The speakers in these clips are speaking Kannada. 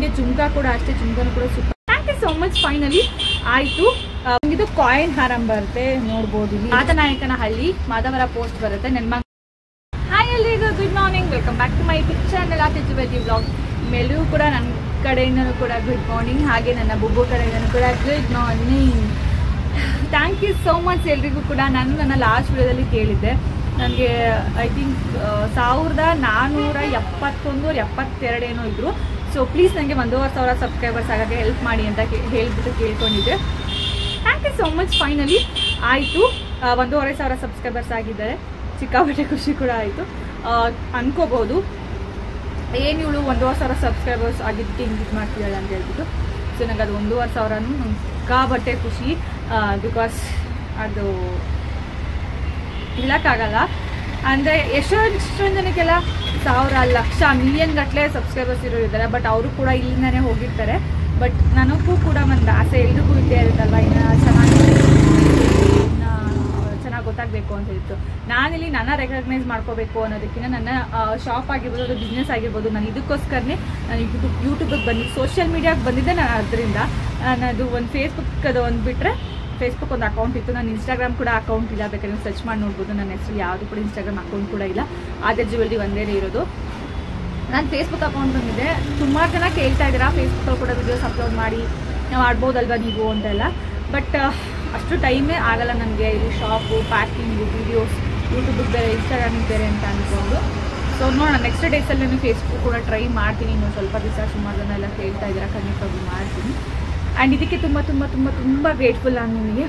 ಹಾಗೆ ಜುಮ್ಕಾ ಕೂಡ ಅಷ್ಟೇ, ಜುಮ್ಕಾನು ಕೂಡ super. Thank you so much. Finally ಆಯಿತು. ಇದು ಕಾಯಿನ್ ಹಾರಂ ಬರುತ್ತೆ, ನೋಡ್ಬೋದು. ಇಲ್ಲಿ ಮಾದನಾಯಕನ ಹಳ್ಳಿ ಮಾಧವರ ಪೋಸ್ಟ್ ಬರುತ್ತೆ. ನೆನ್ಮ ಹಾಯ್ ಎಲ್ರಿಗೂ good morning, welcome back to my YouTube channel ಆತಿಜುಬದಿ ವ್ಲಾಗ್. ನಿಮ್ಮೆಲ್ಲರೂ ಕೂಡ ನನ್ನ ಕಡೆಯಿಂದನೂ ಕೂಡ ಗುಡ್ ಮಾರ್ನಿಂಗ್, ಹಾಗೆ ನನ್ನ ಬುಬ್ಬು ಕಡೆಯಿಂದನೂ ಕೂಡ good morning. Thank you so much ಎಲ್ರಿಗೂ ಕೂಡ. ನಾನು ನನ್ನ ಲಾಸ್ಟ್ ವಿಡಿಯೋದಲ್ಲಿ ಕೇಳಿದ್ದೆ, ನನಗೆ ಐ ಥಿಂಕ್ 1471 72 ಏನೋ ಇದ್ರು. ಸೊ ಪ್ಲೀಸ್ ನನಗೆ 1,500 ಸಬ್ಸ್ಕ್ರೈಬರ್ಸ್ ಆಗೋಕ್ಕೆ ಹೆಲ್ಪ್ ಮಾಡಿ ಅಂತ ಹೇಳ್ಬಿಟ್ಟು ಕೇಳ್ಕೊಂಡಿದ್ದೆ. Thank you so much. Finally ಆಯಿತು, 1,500 ಸಬ್ಸ್ಕ್ರೈಬರ್ಸ್ ಆಗಿದ್ದಾರೆ. ಸಿಕ್ಕಾಪಟ್ಟೆ ಖುಷಿ ಕೂಡ ಆಯಿತು. ಅನ್ಕೋಬೋದು ಏನು ಇವಳು 1,500 ಸಬ್ಸ್ಕ್ರೈಬರ್ಸ್ ಆಗಿದ್ದಕ್ಕೆ ಹಿಂಗೆ ಇದು ಮಾಡ್ತಿದ್ದಾಳೆ ಅಂತ ಹೇಳ್ಬಿಟ್ಟು. ಸೊ ನನಗೆ ಅದು 1,500 ಸಿಕ್ಕಾಪಟ್ಟೆ ಖುಷಿ. ಬಿಕಾಸ್ ಅದು ಹೇಳೋಕ್ಕಾಗಲ್ಲ. ಅಂದರೆ ಎಷ್ಟೊಂದು ಜನಕ್ಕೆಲ್ಲ 1000 ಲಕ್ಷ ಮಿಲಿಯನ್ ಗಟ್ಟಲೆ ಸಬ್ಸ್ಕ್ರೈಬರ್ಸ್ ಇರೋರಿದ್ದಾರೆ. ಬಟ್ ಅವರು ಕೂಡ ಇಲ್ಲಿಂದನೇ ಹೋಗಿರ್ತಾರೆ. ಬಟ್ ನನಗೂ ಕೂಡ ಒಂದು ಆಸೆ ಎಲ್ರಿಗೂ ಇದ್ದೇ ಇರುತ್ತಲ್ವ, ಇನ್ನು ಚೆನ್ನಾಗಿ ಗೊತ್ತಾಗಬೇಕು ಅಂತ ಹೇಳ್ತು. ನಾನಿಲ್ಲಿ ನನ್ನ ರೆಕಗ್ನೈಸ್ ಮಾಡ್ಕೋಬೇಕು ಅನ್ನೋದಕ್ಕಿಂತ ನನ್ನ ಶಾಪ್ ಆಗಿರ್ಬೋದು, ಅದು ಬಿಸ್ನೆಸ್ ಆಗಿರ್ಬೋದು, ನಾನು ಇದಕ್ಕೋಸ್ಕರನೇ ನಾನು ಯೂಟ್ಯೂಬಿಗೆ ಬಂದು ಸೋಷಿಯಲ್ ಮೀಡಿಯಾಗೆ ಬಂದಿದ್ದೆ. ನಾನು ಅದರಿಂದ ನನ್ನದು ಒಂದು ಫೇಸ್ಬುಕ್ಕದು ಒಂದು ಬಿಟ್ಟರೆ ಫೇಸ್ಬುಕ್ ಒಂದು ಅಕೌಂಟ್ ಇತ್ತು. ನಾನು ಇನ್ಸ್ಟಾಗ್ರಾಮ್ ಕೂಡ ಅಕೌಂಟ್ ಇಲ್ಲ, ಬೇಕಾದ್ರೆ ನೀವು ಸರ್ಚ್ ಮಾಡಿ ನೋಡ್ಬೋದು. ನನ್ನ ಹೆಸರು ಯಾವುದು ಕೂಡ ಇನ್ಸ್ಟಾಗ್ರಾಮ್ ಅಕೌಂಟ್ ಕೂಡ ಇಲ್ಲ, ಆದ್ಯ ಜ್ಯುವೆಲ್ರಿ ಒಂದೇ ಇರೋದು. ನಾನು ಫೇಸ್ಬುಕ್ ಅಕೌಂಟ್ ಬಂದಿದೆ. ಸುಮಾರು ಜನ ಕೇಳ್ತಾ ಇದ್ದೀರಾ ಫೇಸ್ಬುಕ್ಕಲ್ಲಿ ಕೂಡ ವಿಡಿಯೋಸ್ ಅಪ್ಲೋಡ್ ಮಾಡಿ ನಾವು ಆಡ್ಬೋದಲ್ವ ನೀವು ಅಂತೆಲ್ಲ. ಬಟ್ ಅಷ್ಟು ಟೈಮೇ ಆಗಲ್ಲ ನನಗೆ. ಇಲ್ಲಿ ಶಾಪು, ಪ್ಯಾಕಿಂಗು, ವೀಡಿಯೋಸ್, ಯೂಟ್ಯೂಬಿಗೆ ಬೇರೆ, ಇನ್ಸ್ಟಾಗ್ರಾಮಿಗೆ ಬೇರೆ ಅಂತ ಅಂದ್ಕೊಂಡು. ಸೊ ನೋಡೋಣ, ನೆಕ್ಸ್ಟ್ ಡೇಸಲ್ಲಿ ನಾನು ಫೇಸ್ಬುಕ್ ಕೂಡ ಟ್ರೈ ಮಾಡ್ತೀನಿ. ಇನ್ನೊಂದು ಸ್ವಲ್ಪ ದಿವಸ ಸುಮಾರು ಜನ ಎಲ್ಲ ಕೇಳ್ತಾ ಇದ್ದೀರಾ, ಖಂಡಿತವಾಗಿ ಮಾಡ್ತೀನಿ. ಆ್ಯಂಡ್ ಇದಕ್ಕೆ ತುಂಬ ತುಂಬ ತುಂಬ ತುಂಬ ಗ್ರೇಟ್ಫುಲ್ ನಾನು ನಿಮಗೆ.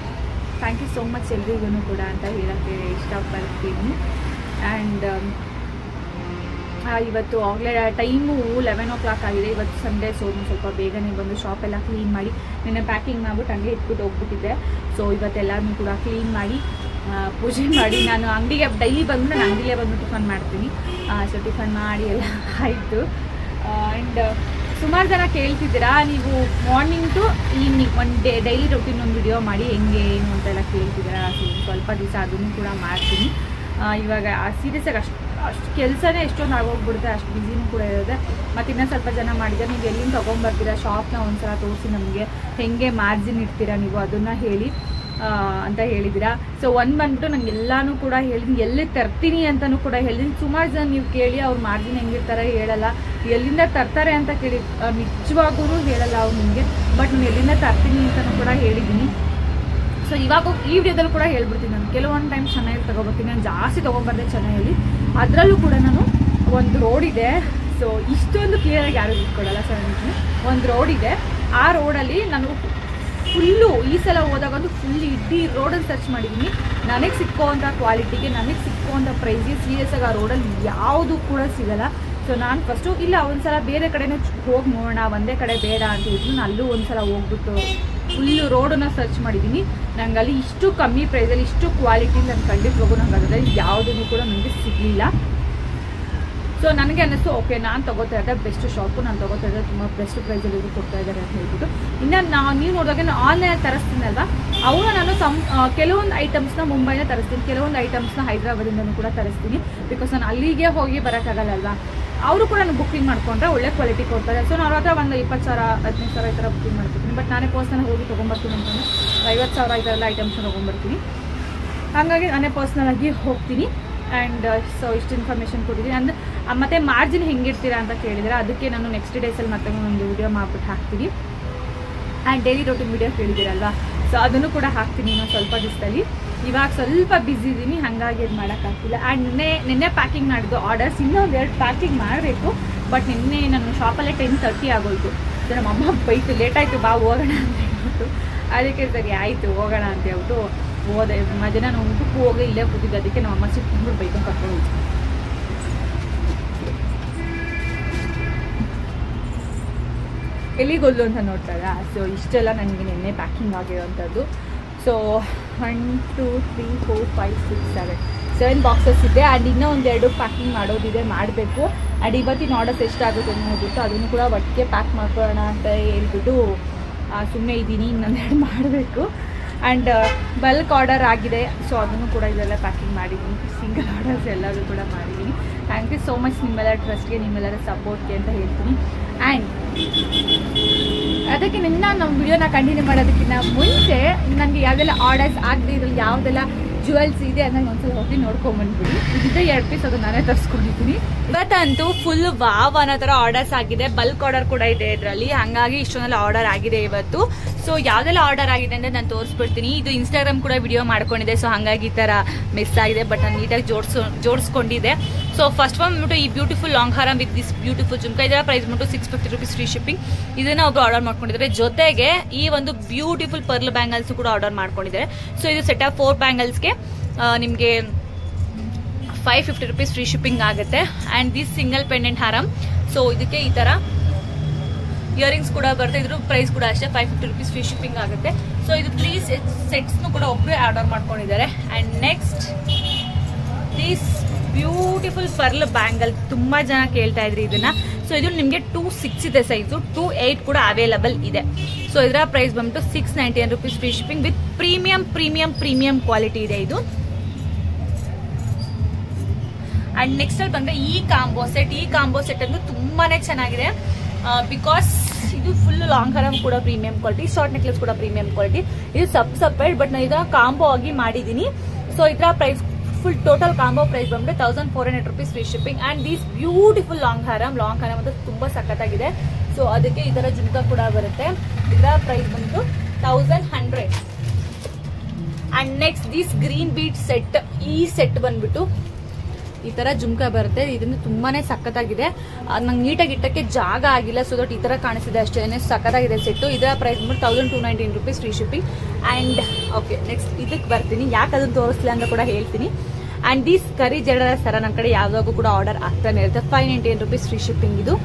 ಥ್ಯಾಂಕ್ ಯು ಸೋ ಮಚ್ ಎಲ್ರಿಗೂ ಕೂಡ ಅಂತ ಹೇಳೋಕ್ಕೆ ಇಷ್ಟಪಡ್ತೀನಿ. ಆ್ಯಂಡ್ ಇವತ್ತು ಆಗಲೇ ಟೈಮು 11 o'clock ಆಗಿದೆ. ಇವತ್ತು ಸಂಡೇ, ಸೊ ಸ್ವಲ್ಪ ಬೇಗನೆ ಬಂದು ಶಾಪೆಲ್ಲ ಕ್ಲೀನ್ ಮಾಡಿ ನಿನ್ನೆ ಪ್ಯಾಕಿಂಗ್ ಮಾಡ್ಬಿಟ್ಟು ಹಂಗೆ ಇಟ್ಬಿಟ್ಟು ಹೋಗ್ಬಿಟ್ಟಿದ್ದೆ. ಸೊ ಇವತ್ತೆಲ್ಲನೂ ಕೂಡ ಕ್ಲೀನ್ ಮಾಡಿ ಪೂಜೆ ಮಾಡಿ ನಾನು ಅಂಗಡಿಗೆ ಡೈಲಿ ಬಂದು ನಾನು ಅಂಗಡಿಲೇ ಬಂದು ಟಿಫನ್ ಮಾಡ್ತೀನಿ. ಸೊ ಟಿಫನ್ ಮಾಡಿ ಎಲ್ಲ ಆಯಿತು. ಆ್ಯಂಡ್ ಸುಮಾರು ಜನ ಕೇಳ್ತಿದ್ದೀರಾ ನೀವು morning to evening daily routine ಒಂದು ವಿಡಿಯೋ ಮಾಡಿ ಹೆಂಗೆ ಏನು ಅಂತೆಲ್ಲ ಕೇಳ್ತಿದ್ದೀರಾ. ಸೊ ಸ್ವಲ್ಪ ದಿವಸ ಅದನ್ನು ಕೂಡ ಮಾಡ್ತೀನಿ. ಇವಾಗ ಸೀರಿಯಸ್ಸಾಗಿ ಅಷ್ಟು ಕೆಲಸನೇ ಎಷ್ಟೊಂದು ಆಗೋಗ್ಬಿಡುತ್ತೆ, ಅಷ್ಟು ಬ್ಯುಸಿನೂ ಕೂಡ ಇರುತ್ತೆ. ಮತ್ತು ಇನ್ನೂ ಸ್ವಲ್ಪ ಜನ ಮಾಡಿದ್ದಾರೆ, ನೀವು ಎಲ್ಲಿಂದ ತೊಗೊಂಬರ್ತೀರಾ ಶಾಪ್ನ ಒಂದ್ಸಲ ತೋರಿಸಿ ನಮಗೆ, ಹೆಂಗೆ ಮಾರ್ಜಿನ್ ಇಡ್ತೀರಾ ನೀವು ಅದನ್ನು ಹೇಳಿ ಅಂತ ಹೇಳಿದ್ದೀರಾ. ಸೊ ಬಂದ್ಬಿಟ್ಟು ನಂಗೆ ಎಲ್ಲನೂ ಕೂಡ ಹೇಳಿದ್ದೀನಿ, ಎಲ್ಲಿ ತರ್ತೀನಿ ಅಂತಲೂ ಕೂಡ ಹೇಳಿದ್ದೀನಿ. ಸುಮಾರು ಜನ ನೀವು ಕೇಳಿ ಅವ್ರು ಮಾರ್ಜಿನ್ ಹೆಂಗಿರ್ತಾರೆ ಹೇಳಲ್ಲ, ಎಲ್ಲಿಂದ ತರ್ತಾರೆ ಅಂತ ಕೇಳಿ ನಿಜವಾಗೂ ಹೇಳಲ್ಲ ಅವ್ರು ನಿಮಗೆ. ಬಟ್ ನಾನು ಎಲ್ಲಿಂದ ತರ್ತೀನಿ ಅಂತಲೂ ಕೂಡ ಹೇಳಿದ್ದೀನಿ. ಸೊ ಇವಾಗ ಈ ವಿಡಿಯೋದಲ್ಲೂ ಕೂಡ ಹೇಳ್ಬಿಡ್ತೀನಿ, ನಾನು ಕೆಲವೊಂದು ಟೈಮ್ ಚೆನ್ನಾಗಿ ತೊಗೊಬರ್ತೀನಿ. ನಾನು ಜಾಸ್ತಿ ತೊಗೊಂಬರ್ದೆ ಚೆನ್ನಾಗಿ. ಅದರಲ್ಲೂ ಕೂಡ ನಾನು ಒಂದು ರೋಡ್ ಇದೆ. ಸೊ ಇಷ್ಟೊಂದು ಕ್ಲಿಯರಾಗಿ ಯಾರು ಇಟ್ಕೊಡಲ್ಲ. ಸೊ ನನಗೆ ಒಂದು ರೋಡ್ ಇದೆ, ಆ ರೋಡಲ್ಲಿ ನಾನು ಫುಲ್ಲು ಈ ಸಲ ಹೋದಾಗಂತೂ ಫುಲ್ ಇಡೀ ರೋಡನ್ನು ಸರ್ಚ್ ಮಾಡಿದ್ದೀನಿ. ನನಗೆ ಸಿಕ್ಕೋವಂಥ ಕ್ವಾಲಿಟಿಗೆ, ನನಗೆ ಸಿಕ್ಕೋವಂಥ ಪ್ರೈಸಿಗೆ ಸೀರಿಯಸ್ಸಾಗಿ ಆ ರೋಡಲ್ಲಿ ಯಾವುದೂ ಕೂಡ ಸಿಗೋಲ್ಲ. ಸೊ ನಾನು ಫಸ್ಟು ಇಲ್ಲ ಒಂದು ಸಲ ಬೇರೆ ಕಡೆನೂ ಹೋಗಿ ನೋಡೋಣ, ಒಂದೇ ಕಡೆ ಬೇಡ ಅಂತ ಹೇಳಿದ್ರು ನಾನು ಅಲ್ಲೂ ಒಂದು ಸಲ ಹೋಗ್ಬಿಟ್ಟು ಫುಲ್ಲು ರೋಡನ್ನು ಸರ್ಚ್ ಮಾಡಿದ್ದೀನಿ. ನಂಗೆ ಅಲ್ಲಿ ಇಷ್ಟು ಕಮ್ಮಿ ಪ್ರೈಸಲ್ಲಿ ಇಷ್ಟು ಕ್ವಾಲಿಟಿ ನಾನು ಖಂಡಿತವಾಗೂ ನಂಗೆ ಅದರಲ್ಲಿ ಯಾವುದೂ ಕೂಡ ನನಗೆ ಸಿಗಲಿಲ್ಲ. ಸೊ ನನಗೆ ಅನ್ನಿಸ್ತು ಓಕೆ, ನಾನು ತೊಗೋತಾ ಇದ್ದೆ ಬೆಸ್ಟ್ ಶಾಪು, ನಾನು ತೊಗೋತಾ ಇದ್ದೆ ತುಂಬ ಬೆಸ್ಟ್ ಪ್ರೈಸಲ್ಲಿ ಇವರು ಕೊಡ್ತಾ ಇದ್ದಾರೆ ಅಂತ ಹೇಳ್ಬಿಟ್ಟು. ಇನ್ನು ನೀವು ನೋಡಿದಾಗ ನಾನು ಆನ್ಲೈನಲ್ಲಿ ತರಿಸ್ತೀನಲ್ವ, ಅವನು ನಾನು ಕೆಲವೊಂದು ಐಟಮ್ಸ್ನ ಮುಂಬೈನ ತರಿಸ್ತೀನಿ, ಕೆಲವೊಂದು ಐಟಮ್ಸ್ನ ಹೈದ್ರಾಬಾದಿಂದನೂ ಕೂಡ ತರಿಸ್ತೀನಿ. ಬಿಕಾಸ್ ನಾನು ಅಲ್ಲಿಗೆ ಹೋಗಿ ಬರೋಕ್ಕಾಗಲ್ಲಲ್ವ. ಅವರು ಕೂಡ ನಾನು ಬುಕ್ಕಿಂಗ್ ಮಾಡ್ಕೊಂಡ್ರೆ ಒಳ್ಳೆ ಕ್ವಾಲಿಟಿ ಕೊಡ್ತಾರೆ. ಸೊ ನಾನು ಹತ್ರ ಒಂದು 20,000 15,000 ಈ ಥರ ಬುಕ್ಕಿಂಗ್ ಮಾಡ್ತೀನಿ. ಬಟ್ ನಾನೇ ಪರ್ಸ್ನಲ್ ಹೋಗಿ ತೊಗೊಂಬರ್ತೀನಿ ಅಂತಂದರೆ 50,000 ಈ ಥರ ಎಲ್ಲ ಐಟಮ್ಸ್ನ ತೊಗೊಂಬರ್ತೀನಿ. ಹಾಗಾಗಿ ನಾನೇ ಪರ್ಸ್ನಲಾಗಿ ಹೋಗ್ತೀನಿ. ಆ್ಯಂಡ್ ಸೊ ಇಷ್ಟು ಇನ್ಫಾರ್ಮೇಷನ್ ಕೊಟ್ಟಿದ್ದೀನಿ. ಅಂದರೆ ಮತ್ತು ಮಾರ್ಜಿನ್ ಹೆಂಗಿರ್ತೀರಾ ಅಂತ ಕೇಳಿದರೆ ಅದಕ್ಕೆ ನಾನು ನೆಕ್ಸ್ಟ್ ಡೇಸಲ್ಲಿ ಮತ್ತೆ ಒಂದು ವಿಡಿಯೋ ಮಾಡ್ಬಿಟ್ಟು ಹಾಕ್ತೀನಿ. ಆ್ಯಂಡ್ ಡೈಲಿ ರೋಟೀನ್ ವಿಡಿಯೋ ಕೇಳಿದ್ದೀರಲ್ವಾ, ಸೊ ಅದನ್ನು ಕೂಡ ಹಾಕ್ತೀನಿ ಇನ್ನೊಂದು ಸ್ವಲ್ಪ ದಿವಸದಲ್ಲಿ. ಇವಾಗ ಸ್ವಲ್ಪ ಬ್ಯುಸಿ ಇದ್ದೀನಿ, ಹಾಗಾಗಿ ಇದು ಮಾಡೋಕ್ಕಾಗ್ತಿಲ್ಲ. ಆ್ಯಂಡ್ ನಿನ್ನೆ ಪ್ಯಾಕಿಂಗ್ ಮಾಡಿದ್ದು ಆರ್ಡರ್ಸ್, ಇನ್ನೊಂದು 2 ಪ್ಯಾಕಿಂಗ್ ಮಾಡಬೇಕು. ಬಟ್ ನಿನ್ನೆ ನಾನು ಶಾಪಲ್ಲೇ 10:30 ಆಗೋಯ್ತು. ಸೊ ನಮ್ಮಮ್ಮ ಬೈತು, ಲೇಟಾಯಿತು ಬಾ ಹೋಗೋಣ ಅಂತ ಹೇಳ್ಬಿಟ್ಟು. ಅದಕ್ಕೆ ಸರಿ ಆಯಿತು ಹೋಗೋಣ ಅಂತ ಹೇಳ್ಬಿಟ್ಟು ಹೋದೆ. ಮಧ್ಯಾಹ್ನ ನಾನು ಊಟಕ್ಕೂ ಹೋಗಿ ಇಲ್ಲೇ ಕೂತಿದ್ದೆ. ಅದಕ್ಕೆ ನಮ್ಮ ಅಮ್ಮ ಸಿಕ್ಕಿಬಿಟ್ಟು ಬೈಕೊಂಡು ಕರ್ಕೊಂಡು ಹೋಯ್ತು. ಎಲ್ಲಿಗೋದ್ಲು ಅಂತ ನೋಡ್ತಾರಾ. ಸೊ ಇಷ್ಟೆಲ್ಲ ನನಗೆ ನಿನ್ನೆ ಪ್ಯಾಕಿಂಗ್ ಆಗಿರೋವಂಥದ್ದು. ಸೊ 1 2 3 4 5 6 7 ಬಾಕ್ಸಸ್ ಇದೆ. ಆ್ಯಂಡ್ ಇನ್ನೂ ಒಂದು 2 ಪ್ಯಾಕಿಂಗ್ ಮಾಡೋದಿದೆ, ಮಾಡಬೇಕು. ಆ್ಯಂಡ್ ಇವತ್ತಿನ ಆರ್ಡರ್ಸ್ ಎಷ್ಟಾಗುತ್ತೆ ನೋಡ್ಬಿಟ್ಟು ಅದನ್ನು ಕೂಡ ಒಟ್ಟಿಗೆ ಪ್ಯಾಕ್ ಮಾಡ್ಕೊಳ್ಳೋಣ ಅಂತ ಹೇಳ್ಬಿಟ್ಟು ಸುಮ್ಮನೆ ಇದ್ದೀನಿ. ಇನ್ನೊಂದು 2 ಮಾಡಬೇಕು. ಆ್ಯಂಡ್ ಬಲ್ಕ್ ಆರ್ಡರ್ ಆಗಿದೆ. ಸೊ ಅದನ್ನು ಕೂಡ ಇದೆಲ್ಲ ಪ್ಯಾಕಿಂಗ್ ಮಾಡಿದ್ದೀನಿ. ಸಿಂಗಲ್ ಆರ್ಡರ್ಸ್ ಎಲ್ಲರೂ ಕೂಡ ಮಾಡಿದ್ದೀನಿ. ಥ್ಯಾಂಕ್ ಯು ಸೋ ಮಚ್ ನಿಮ್ಮೆಲ್ಲರ ಟ್ರಸ್ಟ್ಗೆ, ನಿಮ್ಮೆಲ್ಲರ ಸಪೋರ್ಟ್ಗೆ ಅಂತ ಹೇಳ್ತೀನಿ. ಆ್ಯಂಡ್ ಅದಕ್ಕೆ ನಮ್ಮ ವಿಡಿಯೋನ ಕಂಟಿನ್ಯೂ ಮಾಡೋದಕ್ಕಿಂತ ಮುಂಚೆ ನನಗೆ ಯಾವುದೆಲ್ಲ ಆರ್ಡರ್ಸ್ ಆಗದೆ ಇದ್ರಲ್ಲಿ ಯಾವುದೆಲ್ಲ ಜುವೆಲ್ಸ್ ಇದೆ ಅದನ್ನ ಒಂದ್ಸಲ ಹೋಗಿ ನೋಡ್ಕೊಂಡ್ಬಂದ್ಬಿಡಿ. ಇದಿದೆ 2 ಪೀಸ್, ಅದು ನಾನೇ ತರಿಸ್ಕೊಂಡಿದ್ದೀನಿ. ಇವತ್ತಂತೂ ಫುಲ್ ವಾವ್ ಅನ್ನೋ ಥರ ಆರ್ಡರ್ಸ್ ಆಗಿದೆ. ಬಲ್ಕ್ ಆರ್ಡರ್ ಕೂಡ ಇದೆ ಇದರಲ್ಲಿ, ಹಂಗಾಗಿ ಇಷ್ಟೊಂದೆಲ್ಲ ಆರ್ಡರ್ ಆಗಿದೆ ಇವತ್ತು. ಸೊ ಯಾವ್ದೆಲ್ಲ ಆರ್ಡರ್ ಆಗಿದೆ ಅಂದ್ರೆ ನಾನು ತೋರಿಸ್ಬಿಡ್ತೀನಿ. ಇದು ಇನ್ಸ್ಟಾಗ್ರಾಮ್ ಕೂಡ ವಿಡಿಯೋ ಮಾಡ್ಕೊಂಡಿದೆ, ಸೊ ಹಂಗಾಗಿ ಈ ತರ ಮಿಸ್ ಆಗಿದೆ, ಬಟ್ ನಾನು ನೀಟಾಗಿ ಜೋಡಿಸ್ಕೊಂಡಿದೆ. ಸೊ ಫಸ್ಟ್ ಒನ್ ಬಂದ್ಬಿಟ್ಟು ಈ beautiful long haram with this beautiful jhumka. ಇದರ ಪ್ರೈಸ್ ಬಂದ್ಬಿಟ್ಟು 650 rupees ಫ್ರೀ ಶಿಪ್ಪಿಂಗ್. ಇದನ್ನ ಒಬ್ರು ಆರ್ಡರ್ ಮಾಡ್ಕೊಂಡಿದ್ದಾರೆ. ಜೊತೆಗೆ ಈ ಒಂದು ಬ್ಯೂಟಿಫುಲ್ ಪರ್ಲ್ ಬ್ಯಾಂಗಲ್ಸ್ ಕೂಡ ಆರ್ಡರ್ ಮಾಡ್ಕೊಂಡಿದ್ದಾರೆ. ಸೊ ಇದು ಸೆಟ್ ಆಫ್ 4 ಬ್ಯಾಂಗಲ್ಸ್ಗೆ ನಿಮಗೆ 550 rupees ಫ್ರೀ ಶಿಪ್ಪಿಂಗ್ ಆಗುತ್ತೆ. And this single pendant haram, so ಇದಕ್ಕೆ ಈ ತರ ಇಯರಿಂಗ್ಸ್ ಕೂಡ ಬರುತ್ತೆ. ಇದ್ರ ಪ್ರೈಸ್ ಕೂಡ ಅಷ್ಟೇ 550 rupees ಫ್ರೀ ಶಿಪ್ಪಿಂಗ್ ಆಗುತ್ತೆ. ಸೊ ಇದು 3 ಸೆಟ್ಸ್ ಕೂಡ ಒಬ್ಬರೇ ಆರ್ಡರ್ ಮಾಡ್ಕೊಂಡಿದ್ದಾರೆ. And next this beautiful pearl bangle, ತುಂಬಾ ಜನ ಕೇಳ್ತಾ ಇದ್ರಿ ಇದನ್ನ. ಸೊ ಇದು ನಿಮಗೆ 2.6 ಇದೆ ಸೈಜು, 2.8 ಕೂಡ ಅವೈಲಬಲ್ ಇದೆ. ಸೊ ಇದರ ಪ್ರೈಸ್ ಬಂದ್ಬಿಟ್ಟು 699 rupees free shipping with premium quality ಇದೆ ಇದು. ಅಂಡ್ ನೆಕ್ಸ್ಟ್ ಅಲ್ಲಿ ಬಂದ್ರೆ ಈ ಕಾಂಬೋ ಸೆಟ್ ಅಂತೂ ತುಂಬಾನೇ ಚೆನ್ನಾಗಿದೆ. ಬಿಕಾಸ್ ಇದು ಫುಲ್ ಲಾಂಗ್ ಹಾರಂ ಕೂಡ ಪ್ರೀಮಿಯಂ ಕ್ವಾಲಿಟಿ, ಶಾರ್ಟ್ ನೆಕ್ಲೆಸ್ ಕೂಡ ಪ್ರೀಮಿಯಂ ಕ್ವಾಲಿಟಿ. ಇದು ಸಪ್ರೇಟ್, ಬಟ್ ನಾನು ಇದನ್ನ ಕಾಂಬೋ ಆಗಿ ಮಾಡಿದೀನಿ. ಸೊ ಇದರ price full total combo price ಬಂದ್ಬಿಟ್ಟು 1400 rupees free shipping. And these beautiful long haram ಅಂತ ತುಂಬಾ ಸಖತ್ತಾಗಿದೆ. ಸೊ ಅದಕ್ಕೆ ಈ ತರ ಜುಮ್ಕಾ ಕೂಡ ಬರುತ್ತೆ. ಇದರ ಪ್ರೈಸ್ ಬಂದ್ಬಿಟ್ಟು 1100. And next this green bead set, ಈ ಸೆಟ್ ಬಂದ್ಬಿಟ್ಟು ಈ ತರ ಜುಮ್ಕಾ ಬರುತ್ತೆ. ಇದನ್ನು ತುಂಬಾನೇ ಸಖತ್ತಾಗಿದೆ. ನಂಗೆ ನೀಟಾಗಿ ಇಟ್ಟಕ್ಕೆ ಜಾಗ ಆಗಿಲ್ಲ, ಸೊ ದಟ್ ಈ ತರ ಕಾಣಿಸಿದೆ ಅಷ್ಟೇ. ಸಖತ್ತಾಗಿದೆ ಸೆಟ್. ಇದರ ಪ್ರೈಸ್ ಬಂದ್ಬಿಟ್ಟು 1219 rupees free shipping. And okay, next ಇದಕ್ಕೆ ಬರ್ತೀನಿ. ಯಾಕೆ ಅದನ್ನ ತೋರಿಸ್ಲಿಲ್ಲ ಅಂತ ಕೂಡ ಹೇಳ್ತೀನಿ. ಅಂಡ್ ದಿಸ್ ಕರಿ ಜಡರ ಸರ ನನ್ನ ಕಡೆ ಯಾವ್ದಾಗೂ ಕೂಡ ಆರ್ಡರ್ ಆಗ್ತಾನೆ ಇರುತ್ತೆ. 598 rupees ಫ್ರೀ ಶಿಪ್ಪಿಂಗ್ ಇದು.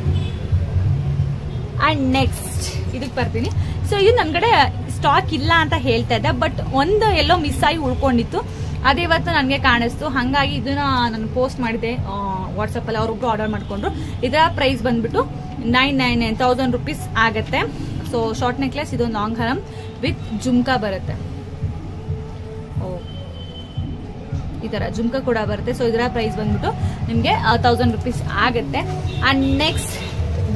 ಅಂಡ್ ನೆಕ್ಸ್ಟ್ ಇದಕ್ಕೆ ಬರ್ತೀನಿ. ಸೊ ಇದು ನನ್ನ ಕಡೆ ಸ್ಟಾಕ್ ಇಲ್ಲ ಅಂತ ಹೇಳ್ತಾ ಇದ್ದೆ, ಬಟ್ ಒಂದು ಎಲ್ಲೋ ಮಿಸ್ ಆಗಿ ಉಳ್ಕೊಂಡಿತ್ತು. ಅದೇ ಇವತ್ತು ನನಗೆ ಕಾಣಿಸ್ತು, ಹಂಗಾಗಿ ಇದನ್ನ ನಾನು ಪೋಸ್ಟ್ ಮಾಡಿದೆ ವಾಟ್ಸಪ್ ಅಲ್ಲಿ. ಅವ್ರಿಗೂ ಆರ್ಡರ್ ಮಾಡ್ಕೊಂಡ್ರು. ಇದರ ಪ್ರೈಸ್ ಬಂದ್ಬಿಟ್ಟು 999 rupees ಆಗುತ್ತೆ. ಸೊ ಶಾರ್ಟ್ ನೆಕ್ಲೆಸ್, ಇದೊಂದು ಲಾಂಗ್ ಹಾರಂ ವಿತ್ ಜುಮ್ಕಾ ಬರುತ್ತೆ. ಈ ತರ ಜುಮ್ಕಾ ಕೂಡ ಬರುತ್ತೆ. ಸೊ ಇದರ ಪ್ರೈಸ್ ಬಂದ್ಬಿಟ್ಟು ನಿಮಗೆ 1000 rupees ಆಗುತ್ತೆ. And next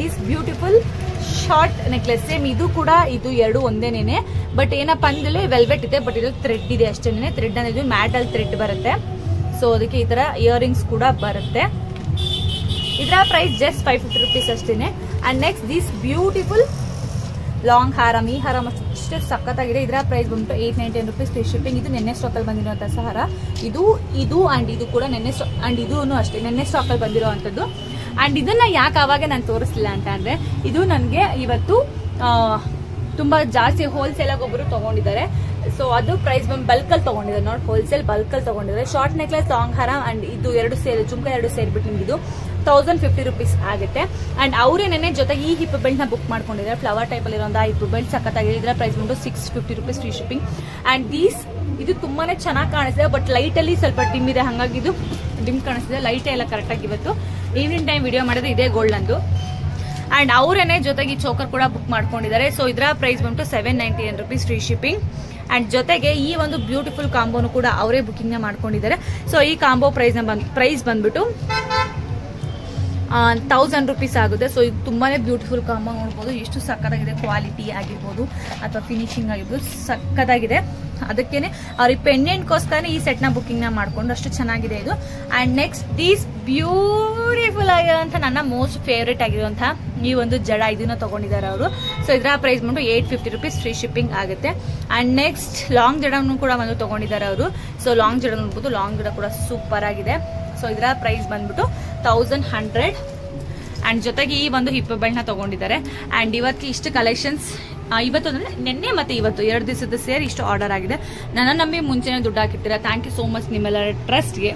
this beautiful short necklace, same ಇದು ಕೂಡ ಇದು ಎರಡು ಒಂದೇನೇನೆ, ಬಟ್ ಏನಪ್ಪಾ ಅಂದ್ರೆ ವೆಲ್ವೆಟ್ ಇದೆ, ಬಟ್ ಇದು ಥ್ರೆಡ್ ಇದೆ ಅಷ್ಟೇನೆ. ಥ್ರೆಡ್ ಅನ್ನೋದು ಮ್ಯಾಟಲ್ ಥ್ರೆಡ್ ಬರುತ್ತೆ. ಸೊ ಅದಕ್ಕೆ ಈ ತರ ಇಯರಿಂಗ್ಸ್ ಕೂಡ ಬರುತ್ತೆ. ಇದರ ಪ್ರೈಸ್ ಜಸ್ಟ್ 550 rupees ಅಷ್ಟೇನೆ. And next this beautiful long haram, ಈ ಹಾರಂ ಅಷ್ಟೇ ಸಖತ್ತಾಗಿದೆ. ಇದರ ಪ್ರೈಸ್ ಬಂದ್ಬಿಟ್ಟು 899 rupees ಫ್ರೀ ಶಿಪ್ಪಿಂಗ್. ಇದು ನೆನ್ನೆ ಸ್ಟಾಕ್ ಅಲ್ಲಿ ಬಂದಿರುವಂತಹ ಸಹಾರ. ಇದು ಅಂಡ್ ಇದು ಕೂಡ ಅಂಡ್ ಇದೂ ಅಷ್ಟೇ ನೆನ್ನೆ ಸ್ಟಾಕ್ ಅಲ್ಲಿ ಬಂದಿರುವಂತದ್ದು. ಅಂಡ್ ಇದನ್ನ ಯಾಕೆ ಅವಾಗ ನಾನು ತೋರಿಸ್ಲಿಲ್ಲ ಅಂತ ಅಂದ್ರೆ, ಇದು ನನಗೆ ಇವತ್ತು ತುಂಬಾ ಜಾಸ್ತಿ ಹೋಲ್ಸೇಲ್ ಆಗಿ ಒಬ್ಬರು ತಗೊಂಡಿದ್ದಾರೆ. ಸೊ ಅದು ಪ್ರೈಸ್ ಬಂದು ಬಲ್ಕ್ ಅಲ್ಲಿ ತಗೊಂಡಿದ್ದಾರೆ, ನಾಟ್ ಹೋಲ್ಸೇಲ್, ಬಲ್ಕ್ ಅಲ್ಲಿ ತಗೊಂಡಿದ್ದಾರೆ. Short necklace, long harm and ಇದು ಎರಡು ಸೇರಿ ಜುಮ್ಕಾ ಎರಡು ಸೇರಿಬಿಟ್ಟು ನಿಮ್ಗೆ ಇದು 1050 rupees ಆಗುತ್ತೆ. ಅಂಡ್ ಅವರೇನೇ ಜೊತೆಗೆ ಈ ಹಿಪ್ ಬೆಲ್ಟ್ ನ ಬುಕ್ ಮಾಡ್ಕೊಂಡಿದ್ದಾರೆ. ಫ್ಲವರ್ ಟೈಪ್ ಅಲ್ಲಿ ಇರೋಂಥ ಹಿಪ್ ಬೆಲ್ಟ್ ಸಖತ್ತಾಗಿದೆ. ಇದರ ಪ್ರೈಸ್ ಬಂದು 650 rupees ಫ್ರೀ ಶಿಪ್ಪಿಂಗ್. ಅಂಡ್ ಇದು ತುಂಬಾನೇ ಚೆನ್ನಾಗಿ ಕಾಣಿಸಿದೆ, ಬಟ್ ಲೈಟ್ ಅಲ್ಲಿ ಸ್ವಲ್ಪ ಡಿಮ್ ಇದೆ, ಹಂಗಾಗಿ ಇದು ಡಿಮ್ ಕಾಣಿಸ್ತಿದೆ. ಲೈಟ್ ಎಲ್ಲ ಕರೆಕ್ಟ್ ಆಗಿ ಇವತ್ತು ಈವ್ನಿಂಗ್ ಟೈಮ್ ವಿಡಿಯೋ ಮಾಡಿದ್ರೆ ಇದೇ ಗೋಲ್ಡ್ ಅಂದು. ಅಂಡ್ ಅವರೇನೆ ಜೊತೆಗೆ ಈ ಚೋಕರ್ ಕೂಡ ಬುಕ್ ಮಾಡ್ಕೊಂಡಿದ್ದಾರೆ. ಸೊ ಇದರ ಪ್ರೈಸ್ ಬಂದು 799 rupees ಫ್ರೀ ಶಿಪ್ಪಿಂಗ್. ಅಂಡ್ ಜೊತೆಗೆ ಈ ಒಂದು ಬ್ಯೂಟಿಫುಲ್ ಕಾಂಬೋನು ಕೂಡ ಅವರೇ ಬುಕಿಂಗ್ ಮಾಡ್ಕೊಂಡಿದ್ದಾರೆ. ಸೊ ಈ ಕಾಂಬೋ ಪ್ರೈಸ್ ಬಂದ್ಬಿಟ್ಟು 1000 rupees ಆಗುತ್ತೆ. ಸೊ ಇದು ತುಂಬಾನೇ ಬ್ಯೂಟಿಫುಲ್ ಕಾಂಬೋ, ನೋಡ್ಬೋದು ಎಷ್ಟು ಸಕ್ಕತ್ತಾಗಿದೆ. ಕ್ವಾಲಿಟಿ ಆಗಿರ್ಬೋದು ಅಥವಾ ಫಿನಿಶಿಂಗ್ ಆಗಿರ್ಬೋದು ಸಕ್ಕತ್ತಾಗಿದೆ. ಅದಕ್ಕೇನೆ ಅವ್ರಿಗೆ ಪೆಂಡೆಂಟ್ಗೋಸ್ಕರ ಈ ಸೆಟ್ ನ ಬುಕಿಂಗ್ ನ ಮಾಡ್ಕೊಂಡು ಅಷ್ಟು ಚೆನ್ನಾಗಿದೆ ಇದು. ಅಂಡ್ ನೆಕ್ಸ್ಟ್ ದೀಸ್ ಬ್ಯೂಟಿಫುಲ್ ಆಗಿರುವಂತ ನನ್ನ ಮೋಸ್ಟ್ ಫೇವ್ರೇಟ್ ಆಗಿರುವಂತಹ ಈ ಒಂದು ಜಡ, ಇದನ್ನ ತಗೊಂಡಿದ್ದಾರೆ ಅವರು. ಸೊ ಇದರ ಪ್ರೈಸ್ ಬಂದು 850 rupees ಫ್ರೀ ಶಿಪ್ಪಿಂಗ್ ಆಗುತ್ತೆ. ಅಂಡ್ ನೆಕ್ಸ್ಟ್ ಲಾಂಗ್ ಜಡನು ಕೂಡ ಒಂದು ತಗೊಂಡಿದ್ದಾರೆ ಅವರು. ಸೊ ಲಾಂಗ್ ಜಡ ನೋಡ್ಬೋದು, ಲಾಂಗ್ ಜಡ ಕೂಡ ಸೂಪರ್ ಆಗಿದೆ. ಸೊ ಇದರ ಪ್ರೈಸ್ ಬಂದ್ಬಿಟ್ಟು 1100. ಅಂಡ್ ಜೊತೆಗೆ ಈ ಒಂದು ಹಿಪ್ ಬೆಲ್ಟ್ ನ ತಗೊಂಡಿದ್ದಾರೆ. ಅಂಡ್ ಇವತ್ತು ಇಷ್ಟು ಕಲೆಕ್ಷನ್ಸ್, ಇವತ್ತು ಅಂದ್ರೆ ನಿನ್ನೆ ಮತ್ತೆ ಇವತ್ತು 2 ದಿವಸದ ಸೇರಿ ಇಷ್ಟು ಆರ್ಡರ್ ಆಗಿದೆ. ನನ್ನ ನಂಬಿ ಮುಂಚೆನೆ ದುಡ್ಡು ಹಾಕಿರ್ತೀರಾ. ಥ್ಯಾಂಕ್ ಯು ಸೋ ಮಚ್ ನಿಮ್ಮೆಲ್ಲರ ಟ್ರಸ್ಟ್ಗೆ.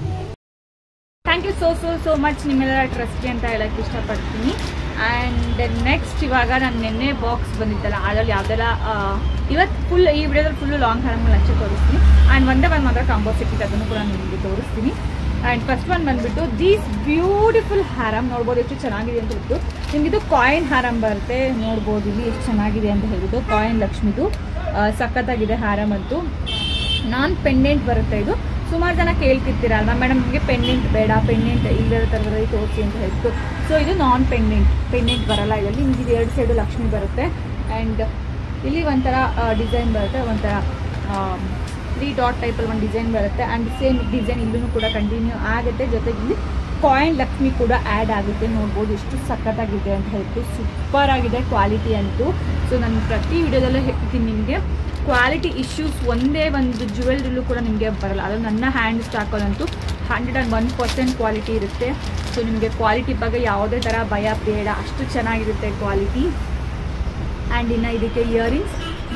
ಥ್ಯಾಂಕ್ ಯು ಸೋ ಮಚ್ ನಿಮ್ಮೆಲ್ಲರ ಟ್ರಸ್ಟ್ಗೆ ಅಂತ ಹೇಳಕ್ ಇಷ್ಟಪಡ್ತೀನಿ. ಅಂಡ್ ನೆಕ್ಸ್ಟ್ ಇವಾಗ ನಾನು ನಿನ್ನೆ ಬಾಕ್ಸ್ ಬಂದಿದ್ದಲ್ಲ, ಅದ್ರಲ್ಲಿ ಯಾವ್ದೆಲ್ಲ ಇವತ್ತು ಫುಲ್ ಈ ವಿಡಿಯೋದಲ್ಲಿ ಫುಲ್ ಲಾಂಗ್ ಹಾರಂ ಹಚ್ಚಿ ತೋರಿಸ್ತೀನಿ. ಅಂಡ್ ಒಂದೇ ಒಂದು ಮಾತ್ರ ಕಾಂಬೋ ಸಿಕ್ಕಿತ್ತು, ಅದನ್ನು ಕೂಡ ನಿಮಗೆ ತೋರಿಸ್ತೀನಿ. ಅಂಡ್ ಫಸ್ಟ್ ಒನ್ ಬಂದ್ಬಿಟ್ಟು ದೀಸ್ ಬ್ಯೂಟಿಫುಲ್ ಹಾರಂ, ನೋಡ್ಬೋದು ಎಷ್ಟು ಚೆನ್ನಾಗಿದೆ ಅಂತ ಹೇಳ್ಬಿಟ್ಟು. ನಿಮ್ಗಿದು ಕಾಯಿನ್ ಹಾರಂ ಬರುತ್ತೆ, ನೋಡ್ಬೋದು ಇಲ್ಲಿ ಎಷ್ಟು ಚೆನ್ನಾಗಿದೆ ಅಂತ ಹೇಳ್ಬಿಟ್ಟು. ಕಾಯಿನ್ ಲಕ್ಷ್ಮಿದು ಸಖತ್ತಾಗಿದೆ ಹಾರಂ ಅಂತೂ. ನಾನ್ ಪೆಂಡೆಂಟ್ ಬರುತ್ತೆ ಇದು. ಸುಮಾರು ಜನ ಕೇಳ್ತಿರ್ತೀರಲ್ವಾ ಮೇಡಮ್ ನಿಮಗೆ ಪೆಂಡೆಂಟ್ ಬೇಡ, ಪೆಂಡೆಂಟ್ ಇಲ್ಲದ ಥರದಲ್ಲಿ ತೋರಿಸಿ ಅಂತ ಹೇಳ್ತು. ಸೊ ಇದು ನಾನ್ ಪೆಂಡೆಂಟ್ ಬರಲ್ಲ ಇದರಲ್ಲಿ. ನಿಮ್ಗೆ ಇದು 2 ಸೈಡು ಲಕ್ಷ್ಮಿ ಬರುತ್ತೆ. ಆ್ಯಂಡ್ ಇಲ್ಲಿ ಒಂಥರ ಡಿಸೈನ್ ಬರುತ್ತೆ, ಒಂಥರ 3 ಡಾಟ್ ಟೈಪಲ್ಲಿ ಒಂದು ಡಿಸೈನ್ ಬರುತ್ತೆ. ಆ್ಯಂಡ್ ಸೇಮ್ ಡಿಸೈನ್ ಇಲ್ಲೂ ಕೂಡ ಕಂಟಿನ್ಯೂ ಆಗುತ್ತೆ. ಜೊತೆಗೆ ಇಲ್ಲಿ ಕಾಯಿನ್ ಲಕ್ಷ್ಮಿ ಕೂಡ ಆ್ಯಡ್ ಆಗುತ್ತೆ. ನೋಡ್ಬೋದು ಎಷ್ಟು ಸಖತ್ತಾಗಿದೆ ಅಂತ ಹೇಳ್ಬಿಟ್ಟು, ಸೂಪರ್ ಆಗಿದೆ ಕ್ವಾಲಿಟಿ ಅಂತೂ. ಸೊ ನಾನು ಪ್ರತಿ ವಿಡಿಯೋದಲ್ಲೂ ಹೇಳ್ತೀನಿ ನಿಮಗೆ, ಕ್ವಾಲಿಟಿ ಇಶ್ಯೂಸ್ ಒಂದೇ ಒಂದು ಜ್ಯುವೆಲ್ರಿಲೂ ಕೂಡ ನಿಮಗೆ ಬರಲ್ಲ. ಅದು ನನ್ನ ಹ್ಯಾಂಡ್ ಸ್ಟಾಕಲ್ಲಂತೂ 101% ಕ್ವಾಲಿಟಿ ಇರುತ್ತೆ. ಸೊ ನಿಮಗೆ ಕ್ವಾಲಿಟಿ ಬಗ್ಗೆ ಯಾವುದೇ ಥರ ಭಯ ಬೇಡ, ಅಷ್ಟು ಚೆನ್ನಾಗಿರುತ್ತೆ ಕ್ವಾಲಿಟಿ. ಆ್ಯಂಡ್ ಇನ್ನು ಇದಕ್ಕೆ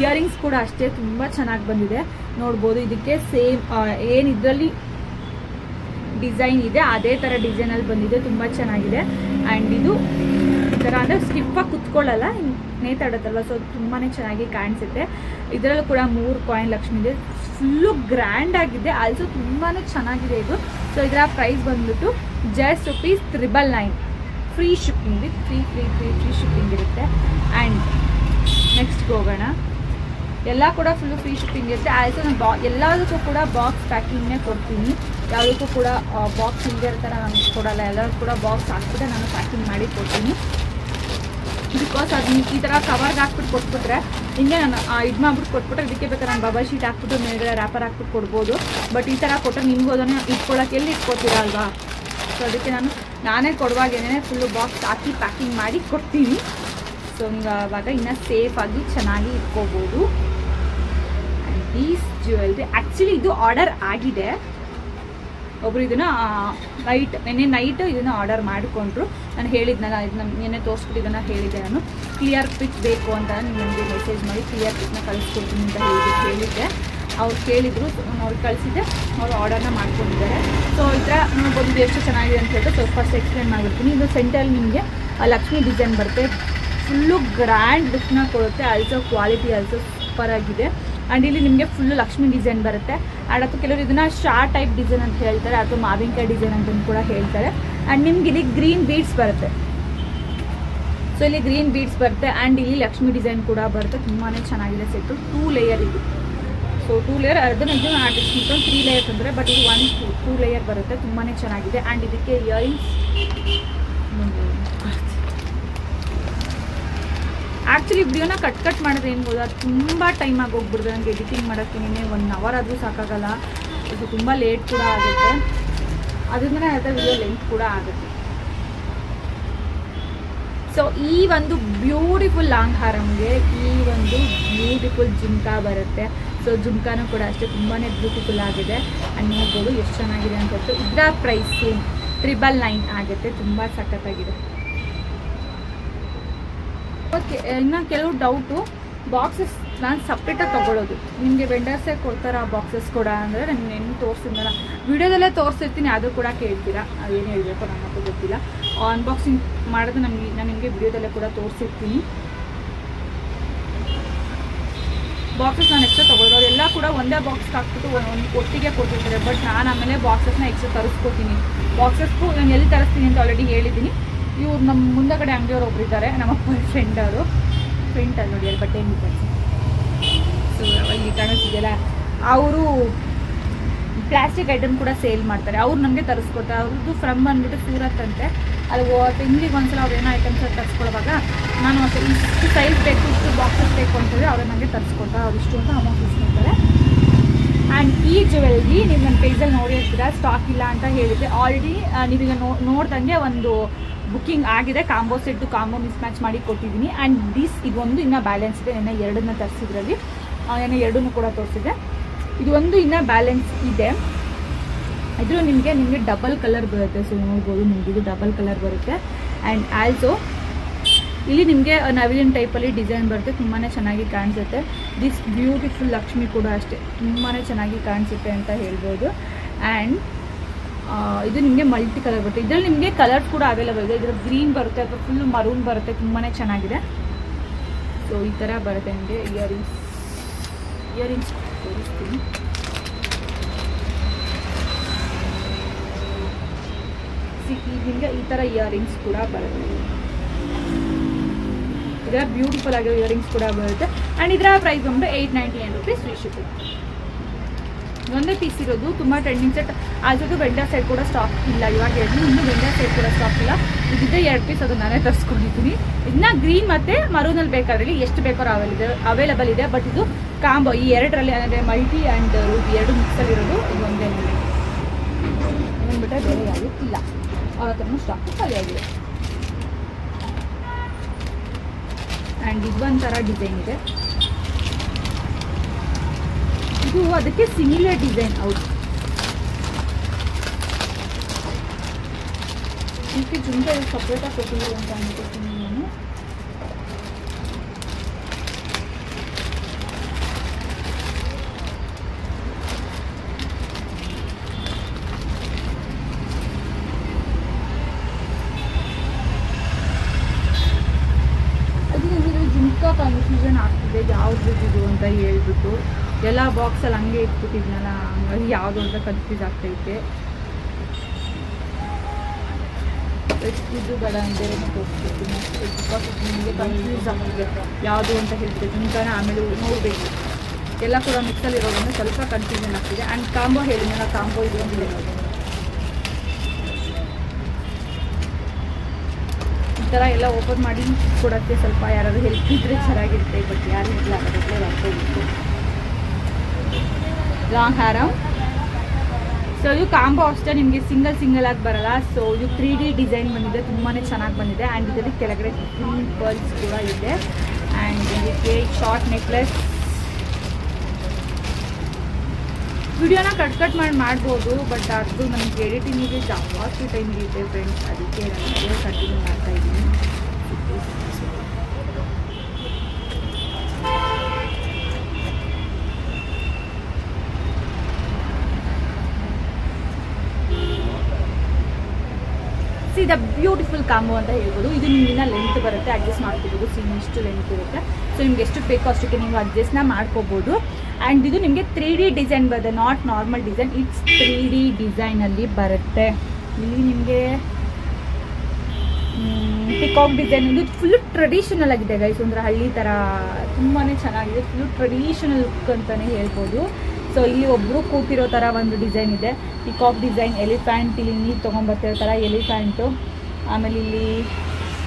ಇಯರಿಂಗ್ಸ್ ಕೂಡ ಅಷ್ಟೇ ತುಂಬ ಚೆನ್ನಾಗಿ ಬಂದಿದೆ. ನೋಡ್ಬೋದು ಇದಕ್ಕೆ ಸೇಮ್ ಏನು ಇದರಲ್ಲಿ ಡಿಸೈನ್ ಇದೆ ಅದೇ ಥರ ಡಿಸೈನಲ್ಲಿ ಬಂದಿದೆ, ತುಂಬ ಚೆನ್ನಾಗಿದೆ. ಆ್ಯಂಡ್ ಇದು ಈ ಥರ ಅಂದರೆ ಸ್ಟಿಫಾಗಿ ಕುತ್ಕೊಳ್ಳಲ್ಲ, ನೇತಾಡುತ್ತಲ್ವ, ಸೊ ತುಂಬಾ ಚೆನ್ನಾಗಿ ಕಾಣಿಸುತ್ತೆ. ಇದರಲ್ಲೂ ಕೂಡ 3 ಕಾಯಿನ್ ಲಕ್ಷ್ಮಿ ಇದೆ, ಫುಲ್ಲು ಗ್ರ್ಯಾಂಡ್ ಆಗಿದೆ, ಆಲ್ಸೋ ತುಂಬಾ ಚೆನ್ನಾಗಿದೆ ಇದು. ಸೊ ಇದರ ಪ್ರೈಸ್ ಬಂದ್ಬಿಟ್ಟು just ₹999 free shipping with free shipping ಇರುತ್ತೆ. ಆ್ಯಂಡ್ ನೆಕ್ಸ್ಟ್ಗೆ ಹೋಗೋಣ. ಎಲ್ಲ ಕೂಡ ಫುಲ್ಲು ಫ್ರೀ ಶಿಪ್ಪಿಂಗ್ ಇರುತ್ತೆ. ಆಲ್ಸೋ ನಾನು ಎಲ್ಲದಕ್ಕೂ ಕೂಡ ಬಾಕ್ಸ್ ಪ್ಯಾಕಿಂಗ್ನೇ ಕೊಡ್ತೀನಿ, ಯಾವುದಕ್ಕೂ ಕೂಡ ಬಾಕ್ಸ್ ಇಲ್ಲದೆ ಇರೋ ಥರ ನಾನು ಕೊಡೋಲ್ಲ. ಎಲ್ಲದಕ್ಕೂ ಕೂಡ ಬಾಕ್ಸ್ ಹಾಕ್ಬಿಟ್ಟು ನಾನು ಪ್ಯಾಕಿಂಗ್ ಮಾಡಿ ಕೊಡ್ತೀನಿ. ಬಿಕಾಸ್ ಅದು ಈ ಥರ ಕವರ್ಗೆ ಹಾಕ್ಬಿಟ್ಟು ಕೊಟ್ಬಿಟ್ರೆ ಹಿಂಗೆ ನಾನು ಇದು ಮಾಡ್ಬಿಟ್ಟು ಕೊಟ್ಬಿಟ್ರೆ ಇದಕ್ಕೆ ಬೇಕಾದ್ರೆ ನಾನು ಬಬಲ್ ಶೀಟ್ ಹಾಕ್ಬಿಟ್ಟು ಮೇಲ್ಗಡೆ ರ್ಯಾಪರ್ ಹಾಕ್ಬಿಟ್ಟು ಕೊಡ್ಬೋದು. ಬಟ್ ಈ ಥರ ಕೊಟ್ಟರೆ ನಿಮಗೂ ಅದನ್ನು ಇಟ್ಕೊಳ್ಳೋಕೆ ಎಲ್ಲಿ ಇಟ್ಕೊತೀರಾ ಅಲ್ವಾ. ಸೊ ಅದಕ್ಕೆ ನಾನೇ ಕೊಡುವಾಗೇನೆ ಫುಲ್ಲು ಬಾಕ್ಸ್ ಹಾಕಿ ಪ್ಯಾಕಿಂಗ್ ಮಾಡಿ ಕೊಡ್ತೀನಿ. ಸೊ ನೀವು ಆವಾಗ ಇನ್ನೂ ಸೇಫಾಗಿ ಚೆನ್ನಾಗಿ ಇಟ್ಕೋಬೋದು. ಆ್ಯಂಡ್ ದೀಸ್ ಜ್ಯುವೆಲ್ರಿ ಆ್ಯಕ್ಚುಲಿ ಇದು ಆರ್ಡರ್ ಆಗಿದೆ. ಒಬ್ಬರು ಇದನ್ನು ನೆನ್ನೆ ನೈಟ್ ಇದನ್ನು ಆರ್ಡರ್ ಮಾಡಿಕೊಂಡ್ರು. ನಾನು ಹೇಳಿದ್ನಲ್ಲ, ಇದನ್ನ ನೆನ್ನೆ ತೋರಿಸ್ಬಿಟ್ಟು ಇದನ್ನು ಹೇಳಿದ್ದೆ ನಾನು, ಕ್ಲಿಯರ್ ಪಿಕ್ ಬೇಕು ಅಂತ ನನಗೆ ಮೆಸೇಜ್ ಮಾಡಿ ಕ್ಲಿಯರ್ ಪಿಕ್ನ ಕಳಿಸ್ಕೊಡ್ತೀನಿ ಅಂತ ಹೇಳಿದ್ದೆ. ಅವ್ರು ಕೇಳಿದ್ರು, ಅವ್ರು ಕಳಿಸಿದ್ದೆ, ಅವರು ಆರ್ಡರ್ನ ಮಾಡ್ಕೊಂಡಿದ್ದಾರೆ. ಸೊ ಈ ಥರ ನೋಡ್ಬೋದು ಇದು ಎಷ್ಟು ಚೆನ್ನಾಗಿದೆ ಅಂತ ಹೇಳ್ಬಿಟ್ಟು ಸೊ ಫಸ್ಟ್ ಎಕ್ಸ್ಪ್ಲೇನ್ ಮಾಡಿರ್ತೀನಿ. ಇದು ಸೆಂಟರಲ್ಲಿ ನಿಮಗೆ ಲಕ್ಷ್ಮಿ ಡಿಸೈನ್ ಬರುತ್ತೆ, ಫುಲ್ಲು ಗ್ರ್ಯಾಂಡ್ ಲುಕ್ನ ಕೊಡುತ್ತೆ. ಆಲ್ಸೋ ಕ್ವಾಲಿಟಿ ಆಲ್ಸೋ ಸೂಪರ್ ಆಗಿದೆ. ಆ್ಯಂಡ್ ಇಲ್ಲಿ ನಿಮಗೆ ಫುಲ್ಲು ಲಕ್ಷ್ಮಿ ಡಿಸೈನ್ ಬರುತ್ತೆ. ಆ್ಯಂಡ್ ಅಥವಾ ಕೆಲವರು ಇದನ್ನು ಶಾರ್ಟ್ ಟೈಪ್ ಡಿಸೈನ್ ಅಂತ ಹೇಳ್ತಾರೆ, ಅಥವಾ ಮಾವಿನಕಾಯಿ ಡಿಸೈನ್ ಅಂತ ಕೂಡ ಹೇಳ್ತಾರೆ. ಆ್ಯಂಡ್ ನಿಮ್ಗೆ ಇಲ್ಲಿ ಗ್ರೀನ್ ಬೀಡ್ಸ್ ಬರುತ್ತೆ. ಸೊ ಇಲ್ಲಿ ಗ್ರೀನ್ ಬೀಡ್ಸ್ ಬರುತ್ತೆ. ಆ್ಯಂಡ್ ಇಲ್ಲಿ ಲಕ್ಷ್ಮಿ ಡಿಸೈನ್ ಕೂಡ ಬರುತ್ತೆ. ತುಂಬಾ ಚೆನ್ನಾಗಿದೆ ಸೆಟ್ಟು. 2 ಲೇಯರ್ ಇದು. ಸೊ 2 ಲೇಯರ್ ಅದನ್ನು 3 ಲೇಯರ್ಸ್ ಅಂದರೆ, ಬಟ್ ಇದು 2 ಲೇಯರ್ ಬರುತ್ತೆ. ತುಂಬಾ ಚೆನ್ನಾಗಿದೆ. ಆ್ಯಂಡ್ ಇದಕ್ಕೆ ಇಯರಿಂಗ್ಸ್ ಆ್ಯಕ್ಚುಲಿ ವಿಡಿಯೋನ ಕಟ್ ಮಾಡಿದ್ರೆ ಏನು ಗೊತ್ತಾ, ತುಂಬ ಟೈಮ್ ಆಗಿ ಹೋಗ್ಬಿಡ್ದು ನನಗೆ ಎಡಿಟಿಂಗ್ ಮಾಡೋಕ್ಕೆ. 1 ಅವರ್ ಆದರೂ ಸಾಕಾಗಲ್ಲ. ಇದು ತುಂಬ ಲೇಟ್ ಕೂಡ ಆಗುತ್ತೆ. ಅದರಿಂದನೇ ಹೇಳ್ತಾ ವಿಡಿಯೋ ಲೆಂತ್ ಕೂಡ ಆಗುತ್ತೆ. ಸೊ ಈ ಒಂದು ಬ್ಯೂಟಿಫುಲ್ ಲಾಂಗ್ ಹಾರಮ್ಗೆ ಈ ಒಂದು ಬ್ಯೂಟಿಫುಲ್ ಜುಮ್ಕಾ ಬರುತ್ತೆ. ಸೊ ಜುಮ್ಕಾನೂ ಕೂಡ ಅಷ್ಟೇ ತುಂಬಾ ಬ್ಯೂಟಿಫುಲ್ ಆಗಿದೆ. ಆ್ಯಂಡ್ ನೋಡ್ಬೋದು ಎಷ್ಟು ಚೆನ್ನಾಗಿದೆ ಅಂತ ಹೇಳ್ತು. ಇದರ ಪ್ರೈಸ್ 999 ಆಗುತ್ತೆ. ತುಂಬ ಸಖತ್ತಾಗಿದೆ. ಓಕೆ, ಇನ್ನು ಕೆಲವು ಡೌಟು, ಬಾಕ್ಸಸ್ ನಾನು ಸಪ್ರೇಟಾಗಿ ತೊಗೊಳ್ಳೋದು, ನಿಮಗೆ ವೆಂಡರ್ಸೇ ಕೊಡ್ತಾರೆ ಆ ಬಾಕ್ಸಸ್ ಕೂಡ ಅಂದರೆ ನಾನು ನೆನ್ನೆ ತೋರಿಸಿದ್ನಲ್ಲ, ವಿಡಿಯೋದಲ್ಲೇ ತೋರಿಸಿರ್ತೀನಿ, ಆದರೂ ಕೂಡ ಕೇಳ್ತೀರಾ. ಅದೇನು ಹೇಳಬೇಕು ನನಗೂ ಗೊತ್ತಿಲ್ಲ. ಅನ್ಬಾಕ್ಸಿಂಗ್ ಮಾಡೋದು ನಾನು ನಿಮಗೆ ವಿಡಿಯೋದಲ್ಲೇ ಕೂಡ ತೋರಿಸಿರ್ತೀನಿ. ಬಾಕ್ಸಸ್ ನಾನು ಎಕ್ಸ್ಟ್ರಾ ತೊಗೊಳ್ಳೋದು, ಅವರೆಲ್ಲ ಕೂಡ ಒಂದೇ ಬಾಕ್ಸ್ ಹಾಕ್ಬಿಟ್ಟು ಒಟ್ಟಿಗೆ ಕೊಟ್ಟಿರ್ತಾರೆ. ಬಟ್ ನಾನು ಆಮೇಲೆ ಬಾಕ್ಸಸ್ನ ಎಕ್ಸ್ಟ್ರಾ ತರಿಸ್ಕೊತೀನಿ. ಬಾಕ್ಸಸ್ಗೂ ನಾನು ಎಲ್ಲಿ ತರಿಸ್ತೀನಿ ಅಂತ ಆಲ್ರೆಡಿ ಹೇಳಿದ್ದೀನಿ. ಇವ್ರು ನಮ್ಮ ಮುಂದಗಡೆ ಅಂಗಡಿಯವರು ಒಬ್ರು ಇದ್ದಾರೆ, ನಮ್ಮ ಫ್ರೆಂಡ್ ಅವರು. ಫ್ರೆಂಡ್ ಅಲ್ಲಿ ನೋಡಿ ಅಲ್ಲಿ ಬಟ್ಟೆ ಏನಿದೆ. ಸೊ ಇಲ್ಲಿ ಕಾಣಿಸ್ತಿದೆಯಲ್ಲ, ಅವರು ಪ್ಲಾಸ್ಟಿಕ್ ಐಟಮ್ ಕೂಡ ಸೇಲ್ ಮಾಡ್ತಾರೆ. ಅವ್ರು ನಮಗೆ ತರಿಸ್ಕೊಡ್ತಾರೆ. ಅವ್ರದ್ದು ಫ್ರಮ್ ಬಂದ್ಬಿಟ್ಟು ಸೂರತ್ ಅಂತೆ. ಅದು ತಿಂಗಳಿಗೆ ಒಂದ್ಸಲ ಅವ್ರು ಏನೋ ಐಟಮ್ಸ್ ತರಿಸ್ಕೊಳ್ಳುವಾಗ ನಾನು ಅಷ್ಟೇ ಇಷ್ಟು ಸೈಜ್ ಬೇಕು, ಇಷ್ಟು ಬಾಕ್ಸಸ್ ಬೇಕು ಅಂತೇಳಿ ಅವ್ರು ನನಗೆ ತರಿಸ್ಕೊಡ್ತಾರೆ. ಅವ್ರು ಇಷ್ಟು ಅಂತ ಅಮೌಂಟ್ ಇಸ್ಕೊಳ್ತಾರೆ. ಆ್ಯಂಡ್ ಈ ಜ್ಯುವೆಲ್ರಿ ನೀವು ನನ್ನ ಪೇಜಲ್ಲಿ ನೋಡಿರ್ತೀರಾ, ಸ್ಟಾಕ್ ಇಲ್ಲ ಅಂತ ಹೇಳಿದ್ದೆ. ಆಲ್ರೆಡಿ ನೀವೀಗ ನೋಡ್ದಂಗೆ ಒಂದು ಬುಕ್ಕಿಂಗ್ ಆಗಿದೆ. Combo set combo miss match ಮಾಡಿ ಕೊಟ್ಟಿದ್ದೀನಿ. ಆ್ಯಂಡ್ ಇದೊಂದು ಇನ್ನೂ ಬ್ಯಾಲೆನ್ಸ್ ಇದೆ. ನೆನ್ನೆ 2 ತರಿಸಿದ್ರಲ್ಲಿ ನೆನ್ನೆ 2 ಕೂಡ ತೋರಿಸಿದೆ. ಇದು ಒಂದು ಇನ್ನೂ ಬ್ಯಾಲೆನ್ಸ್ ಇದೆ. ಇದ್ರೂ ನಿಮಗೆ ಡಬಲ್ ಕಲರ್ ಬರುತ್ತೆ. ಸೊ ನೋಡ್ಬೋದು, ನಿಮಗೆ ಇದು ಡಬಲ್ ಕಲರ್ ಬರುತ್ತೆ. ಆ್ಯಂಡ್ ಆಲ್ಸೋ ಇಲ್ಲಿ ನಿಮಗೆ ನವಿಲಿನ ಟೈಪಲ್ಲಿ ಡಿಸೈನ್ ಬರುತ್ತೆ. ತುಂಬಾ ಚೆನ್ನಾಗಿ ಕಾಣಿಸುತ್ತೆ. ದಿಸ್ ಬ್ಯೂಟಿಫುಲ್ ಲಕ್ಷ್ಮಿ ಕೂಡ ಅಷ್ಟೇ ತುಂಬಾ ಚೆನ್ನಾಗಿ ಕಾಣಿಸುತ್ತೆ ಅಂತ ಹೇಳ್ಬೋದು. ಆ್ಯಂಡ್ ಇದು ನಿಮಗೆ ಮಲ್ಟಿ ಕಲರ್ ಬರುತ್ತೆ. ಇದರಲ್ಲಿ ನಿಮಗೆ ಕಲರ್ಸ್ ಕೂಡ ಅವೈಲೇಬಲ್ ಇದೆ. ಇದರ ಗ್ರೀನ್ ಬರುತ್ತೆ ಅಥವಾ ಫುಲ್ ಮರೂನ್ ಬರುತ್ತೆ. ತುಂಬಾ ಚೆನ್ನಾಗಿದೆ. ಸೊ ಈ ಥರ ಬರುತ್ತೆ ನಿಮಗೆ ಇಯರಿಂಗ್ಸ್ ತೋರಿಸ್ತೀನಿ. ನಿಮಗೆ ಈ ಥರ ಇಯರಿಂಗ್ಸ್ ಕೂಡ ಬರುತ್ತೆ. ಇದರ ಬ್ಯೂಟಿಫುಲ್ ಆಗಿರೋ ಇಯರಿಂಗ್ಸ್ ಕೂಡ ಬರುತ್ತೆ. ಆ್ಯಂಡ್ ಇದರ ಪ್ರೈಸ್ ಬಂದು ₹899 ಫ್ರೀ ಶಿಪ್ಪಿಂಗ್. ಒಂದೇ ಪೀಸ್ ಇರೋದು, ತುಂಬ trending set. Also vendor set ಕೂಡ ಸ್ಟಾಕ್ ಇಲ್ಲ. ಇವಾಗ ಇನ್ನೂ ವೆಂಡರ್ ಸೆಟ್ ಕೂಡ ಸ್ಟಾಕ್ ಇಲ್ಲ. ಇದಿದೆ 2 ಪೀಸ್, ಅದು ನಾನೇ ತರಿಸ್ಕೊಂಡಿದ್ದೀನಿ. ಇದನ್ನ ಗ್ರೀನ್ ಮತ್ತು ಮರೂನಲ್ಲಿ ಬೇಕಾದ್ರೆ ಎಷ್ಟು ಬೇಕಾದ್ರೂ ಅವೈಲೇಬಲ್ ಇದೆ. ಬಟ್ ಇದು ಕಾಂಬೋ ಈ ಎರಡರಲ್ಲಿ, ಅಂದರೆ ಮಲ್ಟಿ ಆ್ಯಂಡ್ ರೂಬಿ ಎರಡು ಮಿಕ್ಸಲ್ಲಿರೋದು ಇದು ಒಂದೇ ನೋಡಿ. ಇದನ್ನು ಬಿಟ್ಟರೆ ಬೇರೆ ಯಾವುದೂ ಇಲ್ಲ. ಅವ್ರ ಹತ್ರನೂ ಸ್ಟಾಕ್ ಖಾಲಿಯಾಗಿದೆ. ಆ್ಯಂಡ್ ಇದು ಒಂಥರ ಡಿಸೈನ್ ಇದೆ. ಇದು ಅದಕ್ಕೆ ಸಿಮಿಲರ್ ಡಿಸೈನ್. ಹೌದು, ಇದಕ್ಕೆ ಜುಂಕೆ ಸಪ್ರೇಟಾಗಿ ಕೊಟ್ಟಿದ್ರು ಅಂತ ಅನ್ಕೋತೀನಿ ನಾನು. ಅದು ನಿಮಗೆ ಜುಂಕಾ ಕನ್ಫ್ಯೂಷನ್ ಆಗ್ತಿದೆ ಯಾವ್ದು ಇದು ಅಂತ ಹೇಳ್ಬಿಟ್ಟು. ಎಲ್ಲ ಬಾಕ್ಸಲ್ಲಿ ಹಂಗೆ ಇಟ್ಬಿಟ್ಟಿದ್ನಲ್ಲ, ಹಂಗಾಗಿ ಯಾವುದು ಅಂತ ಕನ್ಫ್ಯೂಸ್ ಆಗ್ತೈತೆ. ಇದು ಬೇಡ ಬೇರೆ ತೋರಿಸ್ಬಿಡ್ತೀನಿ, ಬಿಕಾಸ್ ನಿಮಗೆ ಕನ್ಫ್ಯೂಸ್ ಆಗ್ತಿದೆ ಯಾವುದು ಅಂತ ಹೇಳ್ಬಿಟ್ಟು. ಜುಂಕಾನ ಆಮೇಲೆ ನೋಡಬೇಕು, ಎಲ್ಲ ಕೂಡ ಮಿಕ್ಸಲ್ಲಿ ಇರೋದ್ರಿಂದ ಸ್ವಲ್ಪ ಕನ್ಫ್ಯೂಷನ್ ಆಗ್ತಿದೆ. ಆ್ಯಂಡ್ ಕಾಂಬೋ ಹೇಳಿದ್ನಲ್ಲ, ಕಾಂಬೋ ಇದು ಅಂತ ಹೇಳೋದು ಈ ಥರ ಎಲ್ಲ ಓಪನ್ ಮಾಡಿ ಕೊಡೋಕ್ಕೆ ಸ್ವಲ್ಪ ಯಾರಾದರೂ ಹೆಲ್ಪ್ ಇದ್ದರೆ ಚೆನ್ನಾಗಿರುತ್ತೆ. ಬಟ್ ಯಾರು ಇಲ್ಲ, ಅದಕ್ಕೆ ಬರ್ಕೋಬೇಕು. ಲಾಂಗ್ ಹಾರಮ್. ಸೊ ಇದು ಕಾಂಬೋ ಅಷ್ಟೇ, ನಿಮಗೆ ಸಿಂಗಲ್ ಆಗಿ ಬರಲ್ಲ. ಸೊ ಇದು 3D ಡಿಸೈನ್ ಬಂದಿದೆ, ತುಂಬಾ ಚೆನ್ನಾಗಿ ಬಂದಿದೆ. ಆ್ಯಂಡ್ ಇದರಲ್ಲಿ ಕೆಳಗಡೆ ಗ್ರೀನ್ ಪರ್ಲ್ಸ್ ಕೂಡ ಇದೆ. ಆ್ಯಂಡ್ ಇದಕ್ಕೆ ಶಾರ್ಟ್ ನೆಕ್ಲೆಸ್. ವಿಡಿಯೋನ ಕಟ್ ಮಾಡಿ ಮಾಡ್ಬೋದು, ಬಟ್ ಅದು ನನಗೆ ಎಡಿಟಿಂಗಿಗೆ ಜಾಸ್ತಿ ಟೈಮ್ ಇರುತ್ತೆ ಫ್ರೆಂಡ್ಸ್. ಅದಕ್ಕೆ ನಾನು ವಿಡಿಯೋ ಕಂಟಿನ್ಯೂ ಮಾಡ್ತಾ ಇದ್ದೀನಿ. ದ ಬ್ಯೂಟಿಫುಲ್ ಕಾಂಬೋ ಅಂತ ಹೇಳ್ಬೋದು. ಇದು ನಿಮ್ಗಿನ್ನ ಲೆಂತ್ ಬರುತ್ತೆ, ಅಡ್ಜಸ್ಟ್ ಮಾಡ್ಕೋಬೋದು. ಇಷ್ಟು ಲೆಂತ್ ಇರುತ್ತೆ. ಸೊ ನಿಮ್ಗೆ ಎಷ್ಟು ಬೇಕೋ ಅಷ್ಟಕ್ಕೆ ನೀವು ಅಡ್ಜಸ್ಟ್ನ ಮಾಡ್ಕೋಬೋದು. ಆ್ಯಂಡ್ ಇದು ನಿಮಗೆ 3D ಡಿಸೈನ್ ಬರುತ್ತೆ, not normal design. It's 3D ಡಿಸೈನಲ್ಲಿ ಬರುತ್ತೆ. ಇಲ್ಲಿ ನಿಮಗೆ ಪಿಕಾಕ್ ಡಿಸೈನ್. ಇದು ಫುಲ್ಲು ಟ್ರೆಡಿಷನಲ್ ಆಗಿದೆ ಗೈಸ್, ಅಂದರೆ ಹಳ್ಳಿ ಥರ ತುಂಬಾ ಚೆನ್ನಾಗಿದೆ. ಫುಲ್ಲು ಟ್ರೆಡಿಷನಲ್ ಲುಕ್ ಅಂತಲೇ ಹೇಳ್ಬೋದು. ಸೊ ಇಲ್ಲಿ ಒಬ್ಬರು ಕೂತಿರೋ ಥರ ಒಂದು ಡಿಸೈನ್ ಇದೆ, ಪಿಕಾಕ್ ಡಿಸೈನ್. ಎಲಿಫ್ಯಾಂಟ್ ಇಲ್ಲಿ ನೀರು ತೊಗೊಂಬರ್ತಿರೋ ಥರ ಎಲಿಫ್ಯಾಂಟು. ಆಮೇಲೆ ಇಲ್ಲಿ